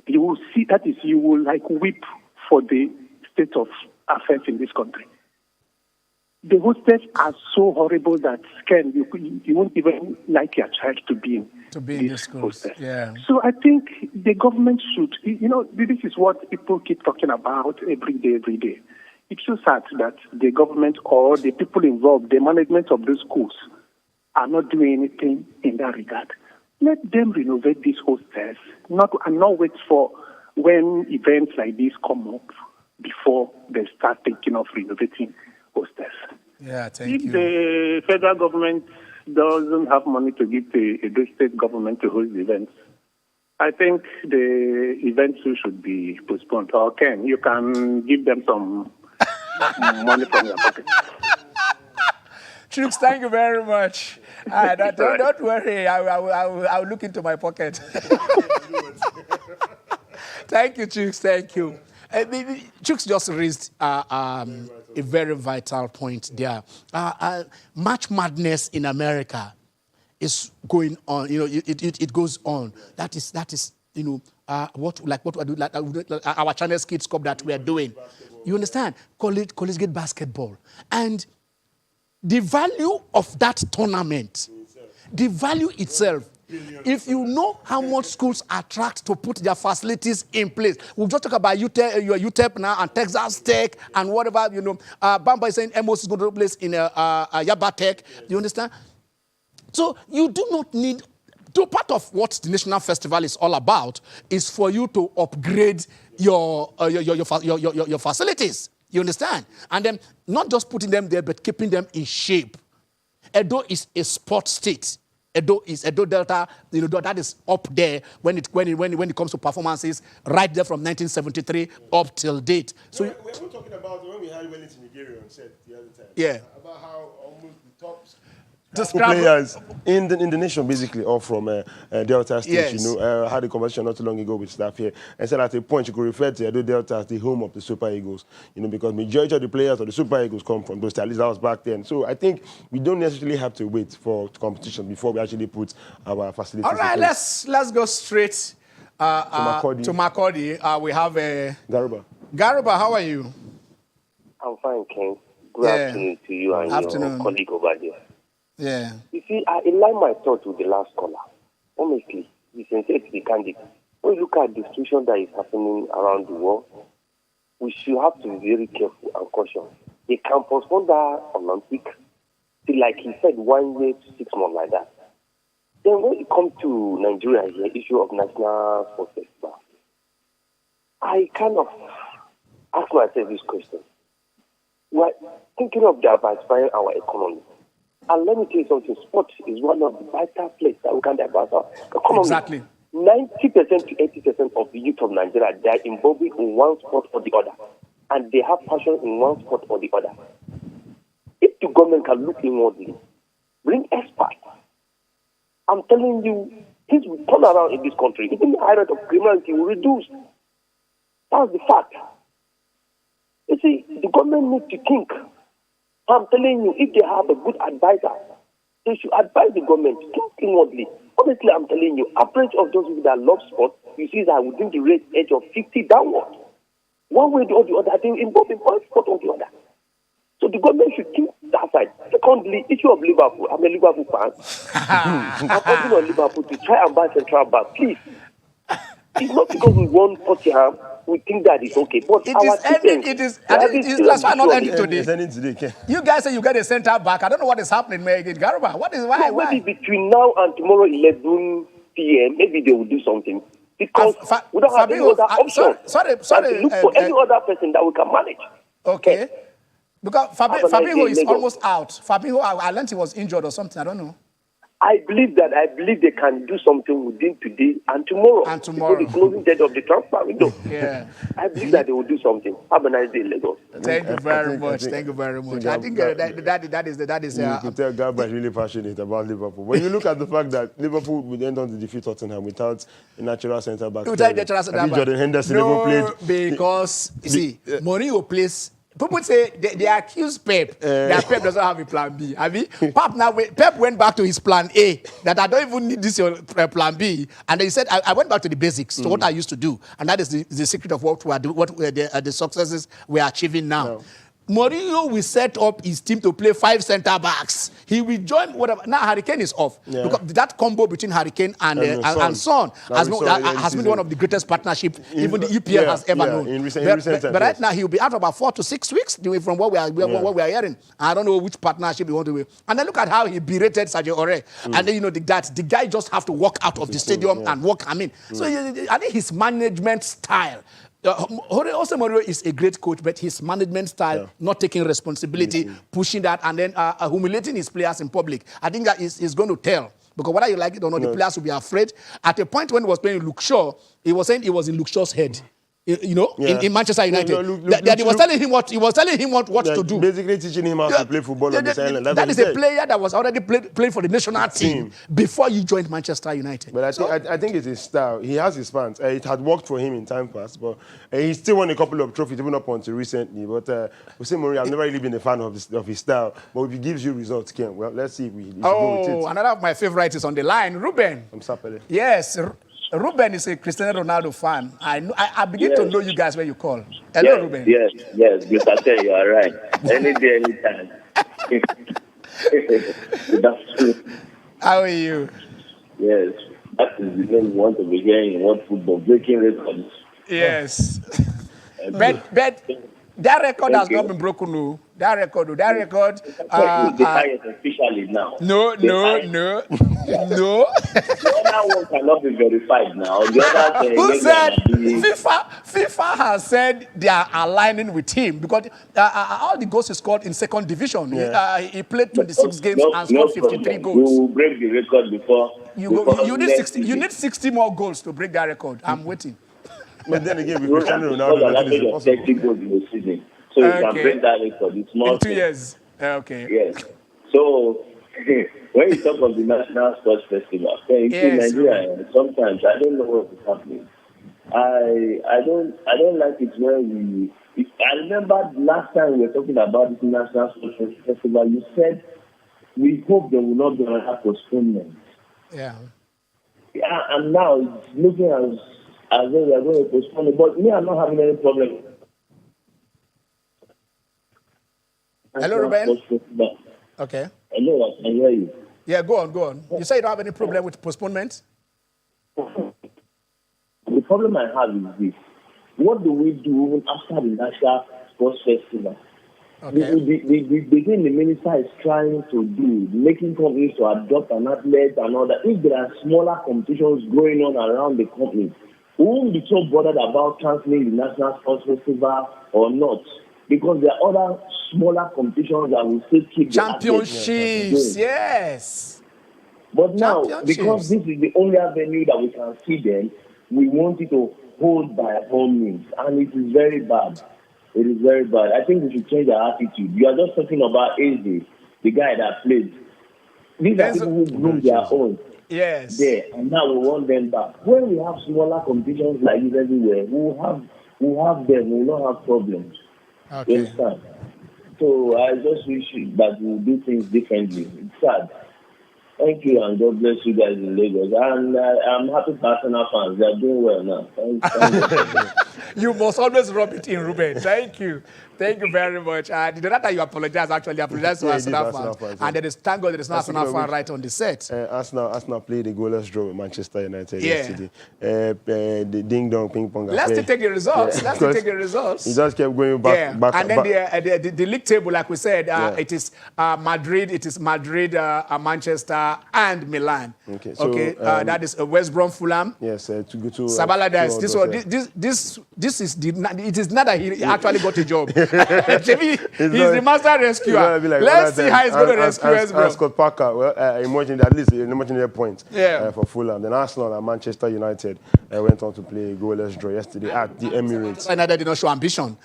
you will see you will weep for the state of affairs in this country. The hostels are so horrible that you won't even like your child to be in the schools. Yeah. So I think the government should, this is what people keep talking about every day. It's so sad that the government or the people involved, the management of the schools, are not doing anything in that regard. Let them renovate these hostels, and not wait for when events like this come up before they start thinking of renovating hostels. Yeah, thank you. If the federal government doesn't have money to give the state government to host events, I think the events should be postponed. Or Ken, you can give them some money from your pocket. Chuks, thank you very much. Don't worry, I'll look into my pocket. Thank you, Chuks. Thank you. Chuks just raised a very vital point there. Match madness in America is going on. It goes on. That is. What our Channels Kids Cup that we are doing. You understand? Collegiate basketball. And the value of that tournament, the value itself, if you know how much schools attract to put their facilities in place. We've just talked about UTEP now and Texas Tech and whatever, you know. Bamba is saying MOS is going to place in Yaba Tech. Do you understand? So you do not need, part of what the National Festival is all about is for you to upgrade your facilities. You understand? And then not just putting them there, but keeping them in shape. Edo is a sports state. Edo Delta, you know, that is up there when it comes to performances, right there from 1973 up till date. So we're talking about when we had Wellington Nigeria on set the other time. Yeah. About how almost the top Describe players in the nation basically all from Delta State. Yes. You know, I had a conversation not too long ago with staff here and said at a point you could refer to Edo Delta as the home of the Super Eagles. You know, because majority of the players of the Super Eagles come from those states. At least that was back then. So I think we don't necessarily have to wait for competition before we actually put our facilities. All right, in place. let's go straight to Makurdi. We have Garuba, how are you? I'm fine, Ken. Good afternoon to you and your colleague over there. Yeah. You see, I align my thought with the last caller. Honestly, the sincere to be candid. When you look at the situation that is happening around the world, we should have to be very careful and cautious. They can postpone that Olympic till, like he said, 1 year to 6 months like that. Then when it comes to Nigeria, the issue of National Sports Festival, I kind of ask myself this question. We're thinking of diversifying our economy. And let me tell you something, sports is one of the vital places that we can diversify our economy. Exactly. 90% to 80% of the youth of Nigeria, they are involved in one sport or the other. And they have passion in one sport or the other. If the government can look inwardly, bring experts, I'm telling you, things will turn around in this country. Even the high rate of criminality will reduce. That's the fact. You see, the government needs to think. I'm telling you, if they have a good advisor, they should advise the government to think inwardly. Honestly, I'm telling you, average of those people that love sport, you see that within the age of 50 downward. One way or the other, they involved in one sport or the other. So the government should think that side. Secondly, issue of Liverpool. I'm a Liverpool fan. I'm calling on Liverpool to try and buy Central Bank, please. It's not because we won Tottenham, we think that it's okay. But it is that's why not ending today. You guys say you get a center back. I don't know what is happening, Garuba. Why? Maybe between now and tomorrow 11 p.m., maybe they will do something. Because we don't have any other option. Sorry. Look for any other person that we can manage. Okay. Because Fabinho is almost out. Fabinho, I learned he was injured or something. I don't know. I believe they can do something within today and tomorrow. Before the closing date of the transfer window. Yeah. I believe that they will do something. Have a nice day, Lagos. Thank you very much. I think that is. You could tell Garba is really passionate about Liverpool. When you look at the fact that Liverpool would end on to defeat Tottenham without a natural centre back. Jordan Henderson even played. Because you see, Mourinho plays. People say they accuse Pep that Pep doesn't have a plan B. Pep went back to his plan A, that I don't even need this plan B. And he said, I went back to the basics, to what I used to do. And that is the secret of what the successes we are achieving now. No. Mourinho will set up his team to play 5 centre backs. He will join whatever. Now Hurricane is off. Yeah. Because that combo between Hurricane and Son has been one of the greatest partnerships even the EPL has ever known. In recent times, but right now he will be out for about 4 to 6 weeks from what we are hearing. I don't know which partnership he want to do. And then look at how he berated Sergio Aurier. And then the guy just have to walk out of the stadium and walk. So I think his management style. Jose Mourinho is a great coach, but his management style, not taking responsibility, pushing that, and then humiliating his players in public. I think that is going to tell. Because whether you like it or not, the players will be afraid. At a point when he was playing Luke Shaw, he was saying it was in Luke Shaw's head. In Manchester United, he was telling him what to do. Basically teaching him how to play football on this island. That is a player that was already playing for the national team before he joined Manchester United. But I think it's his style. He has his fans. It had worked for him in time past, but he still won a couple of trophies, even up until recently. But Jose Mourinho, I've never really been a fan of his style. But if he gives you results, Ken, well, let's see if we go with it. Another of my favorites is on the line, Ruben. From Sapele. Yes. Ruben is a Cristiano Ronaldo fan. I begin to know you guys when you call. Hello, Ruben. Yes, Mr. Tay, you are right. Any day, anytime. That's true. How are you? Yes, that is the name we want to be hearing in world football, breaking records. Yes. but that record has not been broken, no. That record. the highest officially now. No. The other one cannot be verified now. The other Who said FIFA has said they are aligning with him because all the goals he scored in second division. Yeah. He played 26 games and scored 53 goals. We will break the record before. You need 60. You need 60 more goals to break that record. I'm waiting. But then again, with Cristiano Ronaldo, nothing is impossible. 30 goals in the season. So you can break that record. It's more in 2 years. Okay. Yes. So when you talk of the National Sports Festival, in Nigeria, sometimes I don't know what is happening. I don't like it where I remember last time we were talking about this National Sports Festival, you said we hope there will not be another postponement. Yeah, and now it's looking as though we are going to postpone it. But me, I'm not having any problem. Hello, Ruben. Okay. Hello, I can hear you. Yeah, go on. You say you don't have any problem with postponement? The problem I have is this. What do we do after the National Sports Festival? Okay. The thing the minister is trying to do, making companies to adopt an athlete and all that, if there are smaller competitions going on around the company, we won't be so bothered about cancelling the National Sports Festival or not. Because there are other smaller competitions that will still keep championships, yes. But now, because this is the only avenue that we can see them, we want it to hold by all means. And it is very bad. It is very bad. I think we should change our attitude. You are just talking about Eze, the guy that played. These are people who grew their own. Yes. There, and now we want them back. When we have smaller competitions like this everywhere, we'll have them. We will not have problems. Okay. You understand? So I just wish that we do things differently. It's sad. Thank you, and God bless you guys in Lagos. And I'm happy for Arsenal fans. They are doing well now. Thank you must always rub it in, Ruben. Thank you. Thank you very much. The data you apologize, actually, apologize to Arsenal fans. And there is, thank God there is no Arsenal fan right on the set. Arsenal played a goalless draw with Manchester United yesterday. The ding-dong ping-pong. Let's take the results. Yeah. Let's take the results. He just kept going back. And then the league table, like we said, it is Madrid, Manchester, and Milan. Okay. So, that is West Brom, Fulham. Yes, to go to Sabalades. This is it is not that he actually got a job. He's the master rescuer. Let's see how he's going to rescue West Brom. Scott Parker, well, at least their point for Fulham. Then Arsenal and Manchester United went on to play a goalless draw yesterday at the Emirates. United did not show ambition.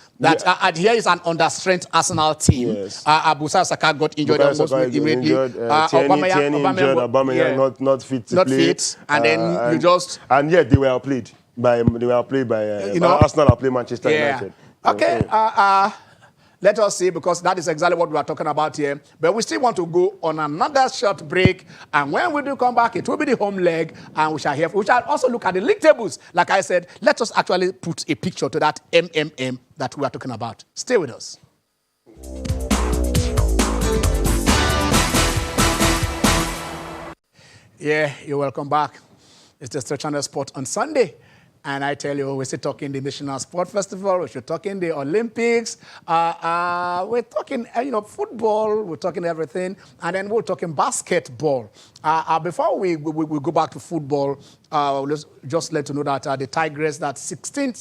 Here is an understrength Arsenal team. Yes. Bukayo Saka got injured almost immediately. Aubameyang not fit to play. Not fit. And then you just... And yet they were outplayed by Arsenal outplayed Manchester United. Okay, let us see, because that is exactly what we are talking about here. But we still want to go on another short break. And when we do come back, it will be the home leg. And we shall also look at the league tables. Like I said, let us actually put a picture to that MMM that we are talking about. Stay with us. Yeah, you're welcome back. It's the Star Channel Sport on Sunday. And I tell you, we're still talking the National Sport Festival, we're talking the Olympics, we're talking, football, we're talking everything, and then we're talking basketball. Before we go back to football, let's just let you know that the Tigers, that 16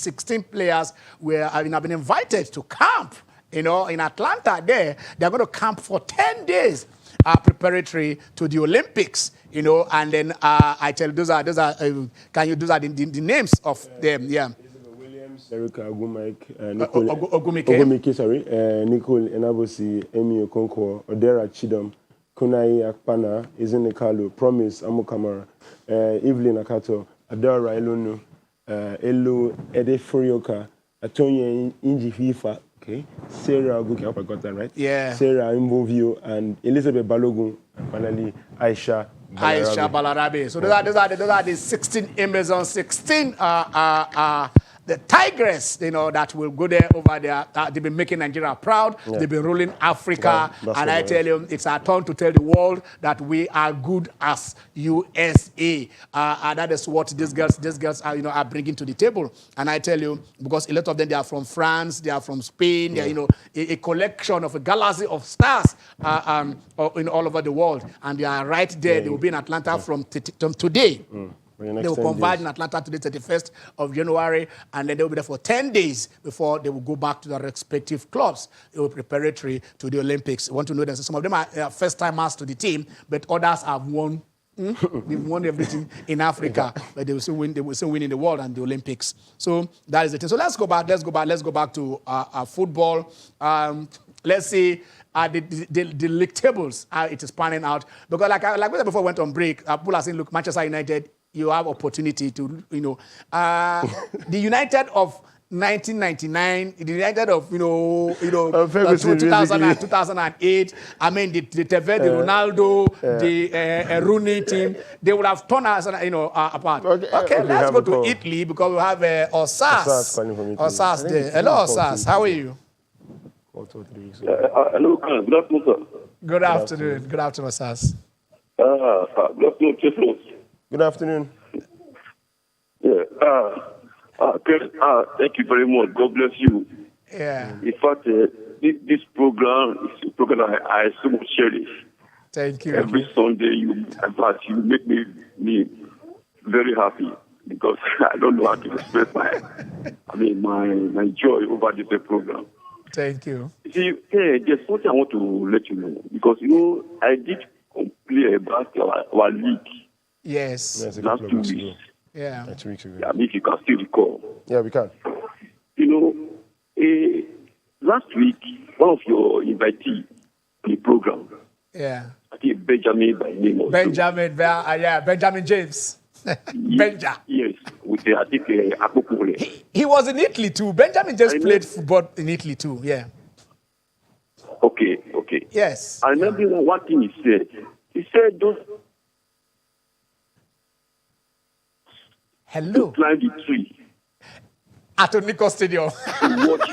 players have been invited to camp, in Atlanta there. They're going to camp for 10 days. Preparatory to the Olympics, and then I tell you, those are the names of them, yeah. Williams, Erica Ogumike, Nicole Enabosi, Emi Okonkwo, Odera Chidom, Kunai Akpana, Izine Kalu, Promise Amukamara, Evelyn Akato, Adora Elunu, Elu Ede Furioka, Atonya Inji FIFA. Okay. Sarah Aguki, I hope I got that right. Yeah. Sarah Imbovio and Elizabeth Balogun, and finally Aisha Aisha Balarabe. So those are the 16 Amazon, 16 the Tigress, that will go there over there. They've been making Nigeria proud. Yeah. They've been ruling Africa. And I tell you, it's our turn to tell the world that we are good as USA. And that is what these girls are bringing to the table. And I tell you, because a lot of them, they are from France, they are from Spain, they are, a collection of a galaxy of stars in all over the world. And they are right there. They will be in Atlanta from today. They will converge in Atlanta to the 31st of January, and then they will be there for 10 days before they will go back to their respective clubs. They will preparatory to the Olympics. I want to know that some of them are first-timers to the team, but others have won. They've won everything in Africa, but they will still win. They will still win in the world and the Olympics. So that is the thing. So let's go back to football. Let's see. The league tables, how it is panning out. Because like we said before we went on break, people are saying, look, Manchester United, you have opportunity to, the United of 1999, the United of, 2008, I mean, the Tevez, the Ronaldo, the Rooney team, they would have torn us, apart. Okay, let's go to Italy because we have Osas. Osas there. Hello, Osas. How are you? Hello, good afternoon, sir. Good afternoon. Good afternoon, Osas. Good afternoon. Yeah. Thank you very much. God bless you. Yeah. In fact, this program is a program I so much cherish. Thank you. Every Sunday, you make me very happy because I don't know how to express my joy over this program. Thank you. See, there's something I want to let you know because I did complain about our league. Yes. Last 2 weeks. Yeah. 2 weeks ago. Yeah, if you can still recall. Yeah, we can. Last week, one of your invitees in the program. Yeah. I think Benjamin by name of Benjamin James. Benja. Yes, with I think Akpokore. He was in Italy too. Benjamin just played football in Italy too. Yeah. Okay. Yes. I remember one thing he said. He said those. Hello. To climb the tree. At Onico Stadium. To watch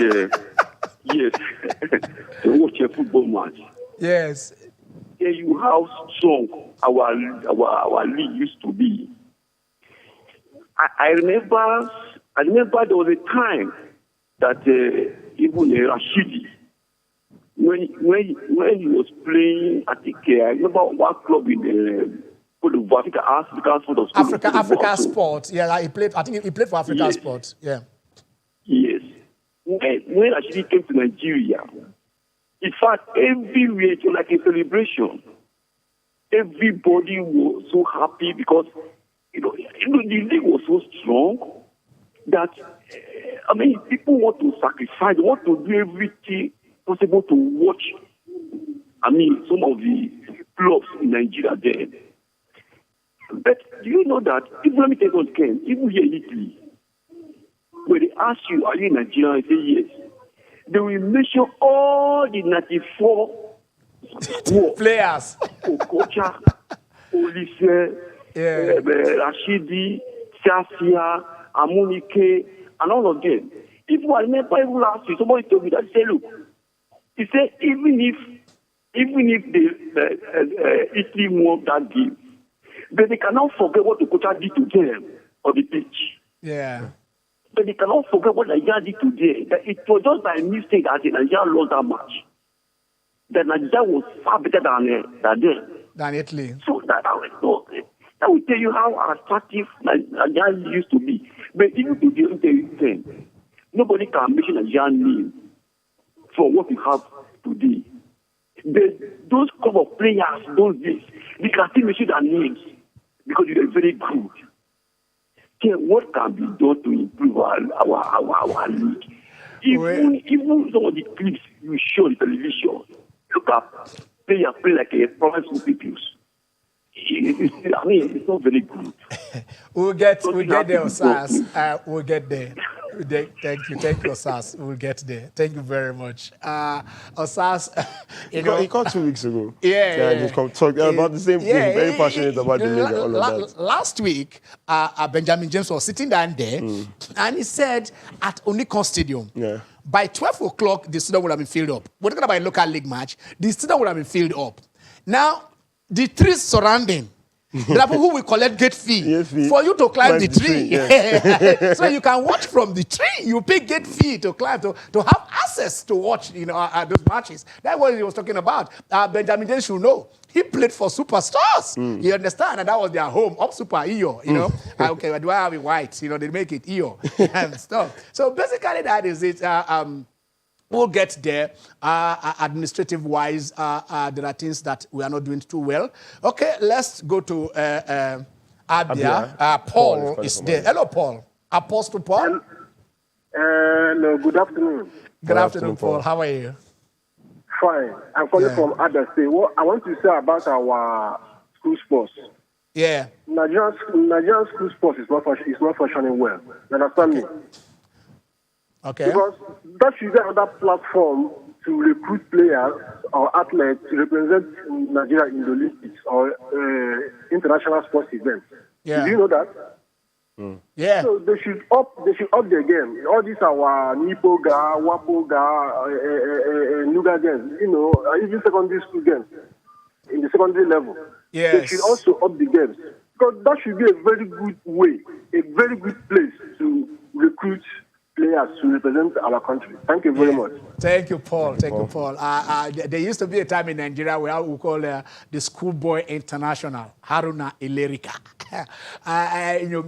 to watch a football match. Yes. Yeah, you how strong our league used to be. I remember there was a time that even Rashidi, when he was playing, I think I remember one club in Africa Sport. Yeah, he played. I think he played for Africa Sport. Yeah. Yes. When Rashidi came to Nigeria, in fact, everywhere it was like a celebration. Everybody was so happy because the league was so strong that people want to sacrifice, they want to do everything possible to watch. Some of the clubs in Nigeria then. But do you know that even when it came, even here in Italy, when they ask you, are you in Nigeria? I say yes. They will mention all the 94 players. Okocha, Olise, Rashidi, Safia, Amunike, and all of them. Even I remember even last week, somebody told me that, say, look, he said, even if the Italy won that game, but they cannot forget what Okocha did to them on the pitch. Yeah. But they cannot forget what Nigeria did today. That it was just by mistake that Nigeria lost that match. That Nigeria was far better than Italy. So that will tell you how attractive Nigeria used to be. But even today, nobody can mention Nigerian name for what we have today. Those couple of players, those days, they can still mention their names because they are very good. What can be done to improve our league? Even some of the clips you show on television, look at players play like a professional people. It's not very good. We'll get there, Osas. We'll get there. Thank you, Osas. We'll get there. Thank you very much. Osas, he called 2 weeks ago. Yeah. Just come talk about the same thing. Very passionate about the league and all of that. Last week, Benjamin James was sitting down there, and he said at Onikon Stadium, by 12 o'clock, the stadium would have been filled up. We're talking about a local league match. The stadium would have been filled up. Now, the trees surrounding, there are people who will collect gate fee for you to climb the tree. So you can watch from the tree. You pay gate fee to climb, to have access to watch those matches. That's what he was talking about. Benjamin James should know. He played for Superstars. You understand? And that was their home, up Super EO, Okay, do I have it white? They make it EO and stuff. So basically that is it. We'll get there. Administrative-wise, there are things that we are not doing too well. Okay, let's go to Abia. Paul is there. Hello, Paul. Apostle Paul. Hello, good afternoon. Good afternoon, Paul. How are you? Fine. I'm calling from Abia State. What I want to say about our school sports. Yeah. Nigerian school sports is not functioning well. You understand me? Okay. Because that should be another platform to recruit players or athletes to represent Nigeria in the Olympics or international sports events. Yeah. Do you know that? Yeah. So they should up their game. All these are Nipoga, Wapoga, Nuga games, even secondary school games in the secondary level. Yes. They should also up the games. Because that should be a very good way, a very good place to recruit players to represent our country. Thank you very much. Thank you, Paul. Thank you, Paul. There used to be a time in Nigeria where we call the Schoolboy International, Haruna Ilerika.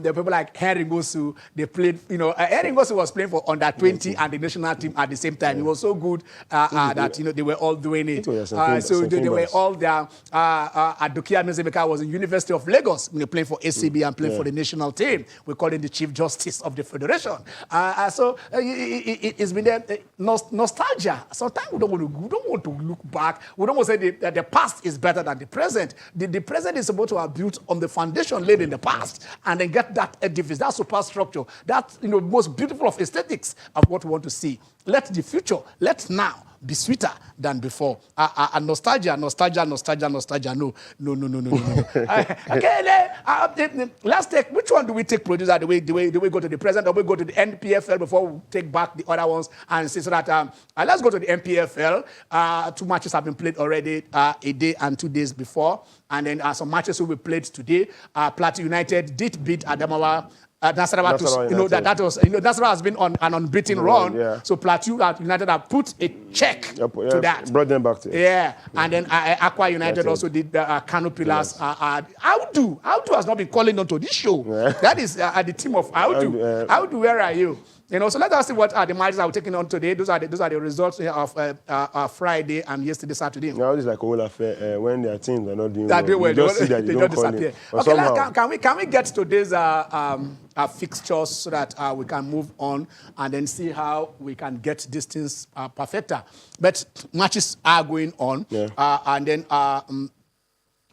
The people like Henry Ngosu, they played, Henry Ngosu was playing for under 20 and the national team at the same time. It was so good that, they were all doing it. So they were all there. Adokia Nzemeka was in University of Lagos, playing for ACB and playing for the national team. We call him the Chief Justice of the Federation. So it's been there. Nostalgia. Sometimes we don't want to look back. We don't want to say that the past is better than the present. The present is supposed to have built on the foundation laid in the past, and then get that edifice, that superstructure, that most beautiful of aesthetics of what we want to see. Let the future, let now be sweeter than before. Nostalgia. No. Okay, let's take, which one do we take, producer? Do we go to the present or we go to the NPFL before we take back the other ones and see so that, let's go to the NPFL. 2 matches have been played already, a day and 2 days before. And then some matches will be played today. Plateau United did beat Adamawa. Nasarawa has been on an unbeaten run. Yeah. So Plateau United have put a check to that. Brought them back to it. Yeah. And then Aqua United also did Kano Pillars. Audu has not been calling onto this show. Yeah. That is the team of Audu. Audu, where are you? So let us see what the matches are taking on today. Those are the results of Friday and yesterday, Saturday. Now it's like a whole affair. When their teams are not doing well, you just see that they don't disappear. Okay, can we get to today's fixtures so that we can move on and then see how we can get these things perfected. But matches are going on, and then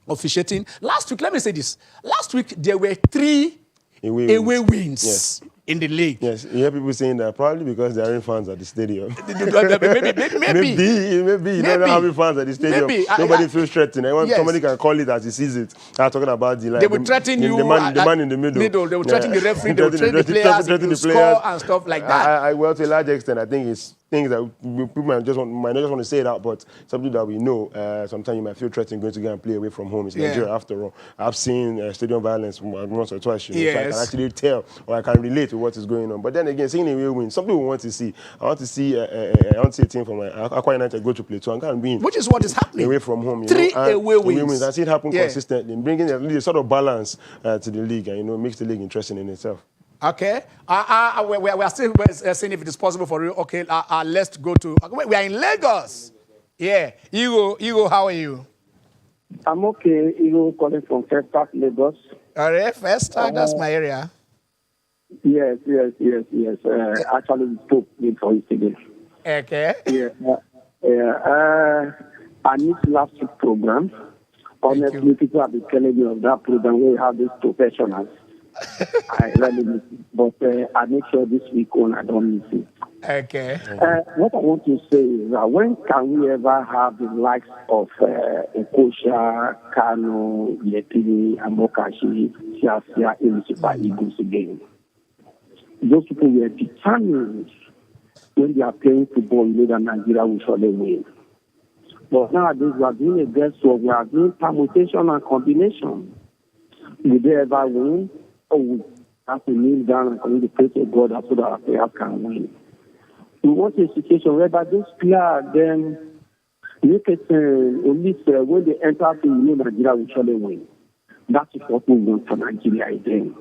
officiating. Last week, let me say this. Last week there were 3 away wins. Yes. In the league. Yes, you hear people saying that probably because there are fans at the stadium. Maybe. You don't know how many fans at the stadium. Nobody feels threatened. Somebody can call it as he sees it. I'm talking about the they will threaten you. The man in the middle. They will threaten the referee. They will threaten the players. They will score and stuff like that. Well, to a large extent, I think it's things that people might not just want to say it out, but something that we know. Sometimes you might feel threatened going to go and play away from home. It's Nigeria after all. I've seen stadium violence once or twice. So I can actually tell or I can relate to what is going on. But then again, seeing away win, some people want to see. I want to see a team from Aqua United go to Plateau and can't win. Which is what is happening. Away from home. 3 away wins. I see it happen consistently, bringing a sort of balance to the league and makes the league interesting in itself. Okay. We are still seeing if it is possible for you. Okay, let's go to... We are in Lagos. Yeah. Igo, how are you? I'm okay. Igo calling from Festac, Lagos. All right, Festac, that's my area. Yes. Actually, we spoke for it today. Okay. I missed last week's program. Honestly, people have been telling me of that program where you have these professionals I really miss it. But I make sure this week on I don't miss it. Okay. What I want to say is that when can we ever have the likes of Okosha, Kano, Yetini, Amokashi, Siasia in the Super Eagles again? Those people were determined when they are playing football, you know that Nigeria will surely win. But nowadays we are doing a guesswork, we are doing permutation and combination. Will they ever win? Or we have to kneel down and continue to pray to God so that our players can win? We want a situation whereby those players then make it at least when they enter to Nigeria will surely win. That is what we want for Nigeria again.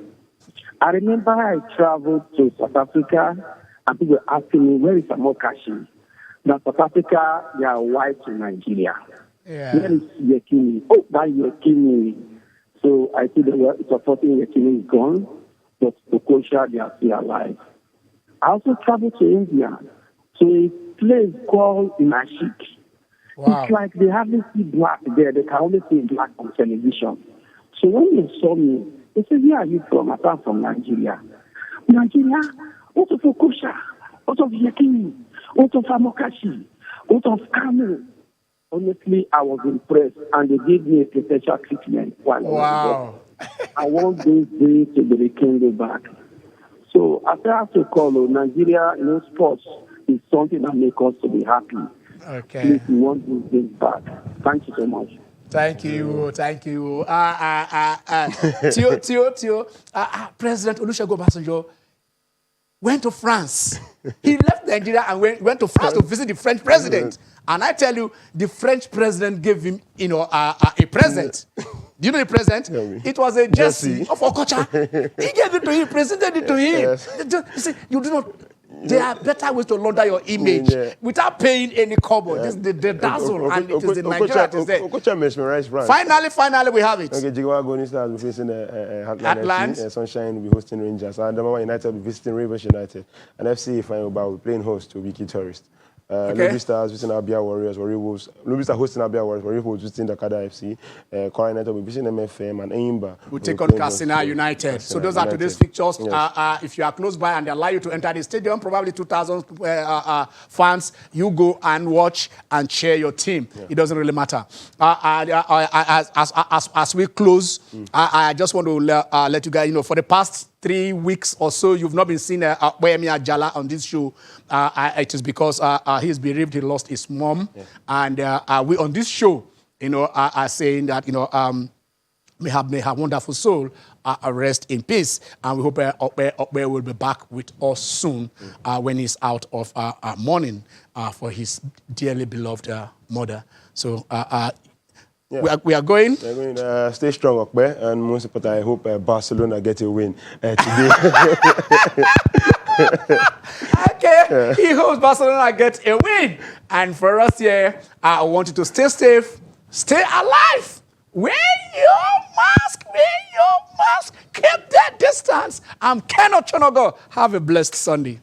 I remember I traveled to South Africa and people were asking me, where is Amokashi? Now South Africa, they are white to Nigeria. Yeah. Where is Yekini? Oh, that Yekini. So I see they were supporting Yekini is gone, but Okosha, they are still alive. I also traveled to India, to a place called Nashik. Wow. It's like they hardly see black there. They can only see black on television. So when they saw me, they said, where are you from? I am from Nigeria. Nigeria? What of Okosha? What of Yekini? What of Amokashi? What of Kano? Honestly, I was impressed, and they gave me a special treatment while I was there. I want those days to be rekindled back. So after I have to call Nigeria, sports is something that makes us to be happy. Okay. Please, we want those days back. Thank you so much. Thank you. Tio. President Olusegun Obasanjo went to France. He left Nigeria and went to France to visit the French president. And I tell you, the French president gave him, a present. Do you know the present? It was a jersey of Okocha. He gave it to him, presented it to him. Yes. You see, you do not. There are better ways to launder your image without paying any kobo. This is the dazzle, and it is the Nigeria that is there. Okocha mesmerized France. Finally, we have it. Okay, Jigawa Golden Stars will be facing Heartland FC. Sunshine will be hosting Rangers. Adamawa United will be visiting Rivers United. And FC Ifeanyi will be playing host to Wiki Tourist. Lobby Stars visiting Abia Warriors, Warri Wolves. Lobby Stars hosting Abia Warriors, Warri Wolves visiting Dakada FC. Kwara United will be visiting MFM, and Eimba will take on Katsina United. So those are today's fixtures. Yes. If you are close by and they allow you to enter the stadium, probably 2,000 fans, you go and watch and cheer your team. Yeah. It doesn't really matter. As we close, I just want to let you guys, for the past 3 weeks or so, you've not been seeing Wayemi Ajala on this show. It is because he's bereaved. He lost his mom. Yeah. And we on this show, are saying that, may have wonderful soul rest in peace. And we hope Okpe will be back with us soon when he's out of mourning for his dearly beloved mother. So we are going. We're going stay strong, Okpe, and most important, I hope Barcelona get a win today. Okay, he hopes Barcelona get a win. And for us here, I want you to stay safe, stay alive. Wear your mask, keep that distance. I'm Ken Ochonogo. Have a blessed Sunday.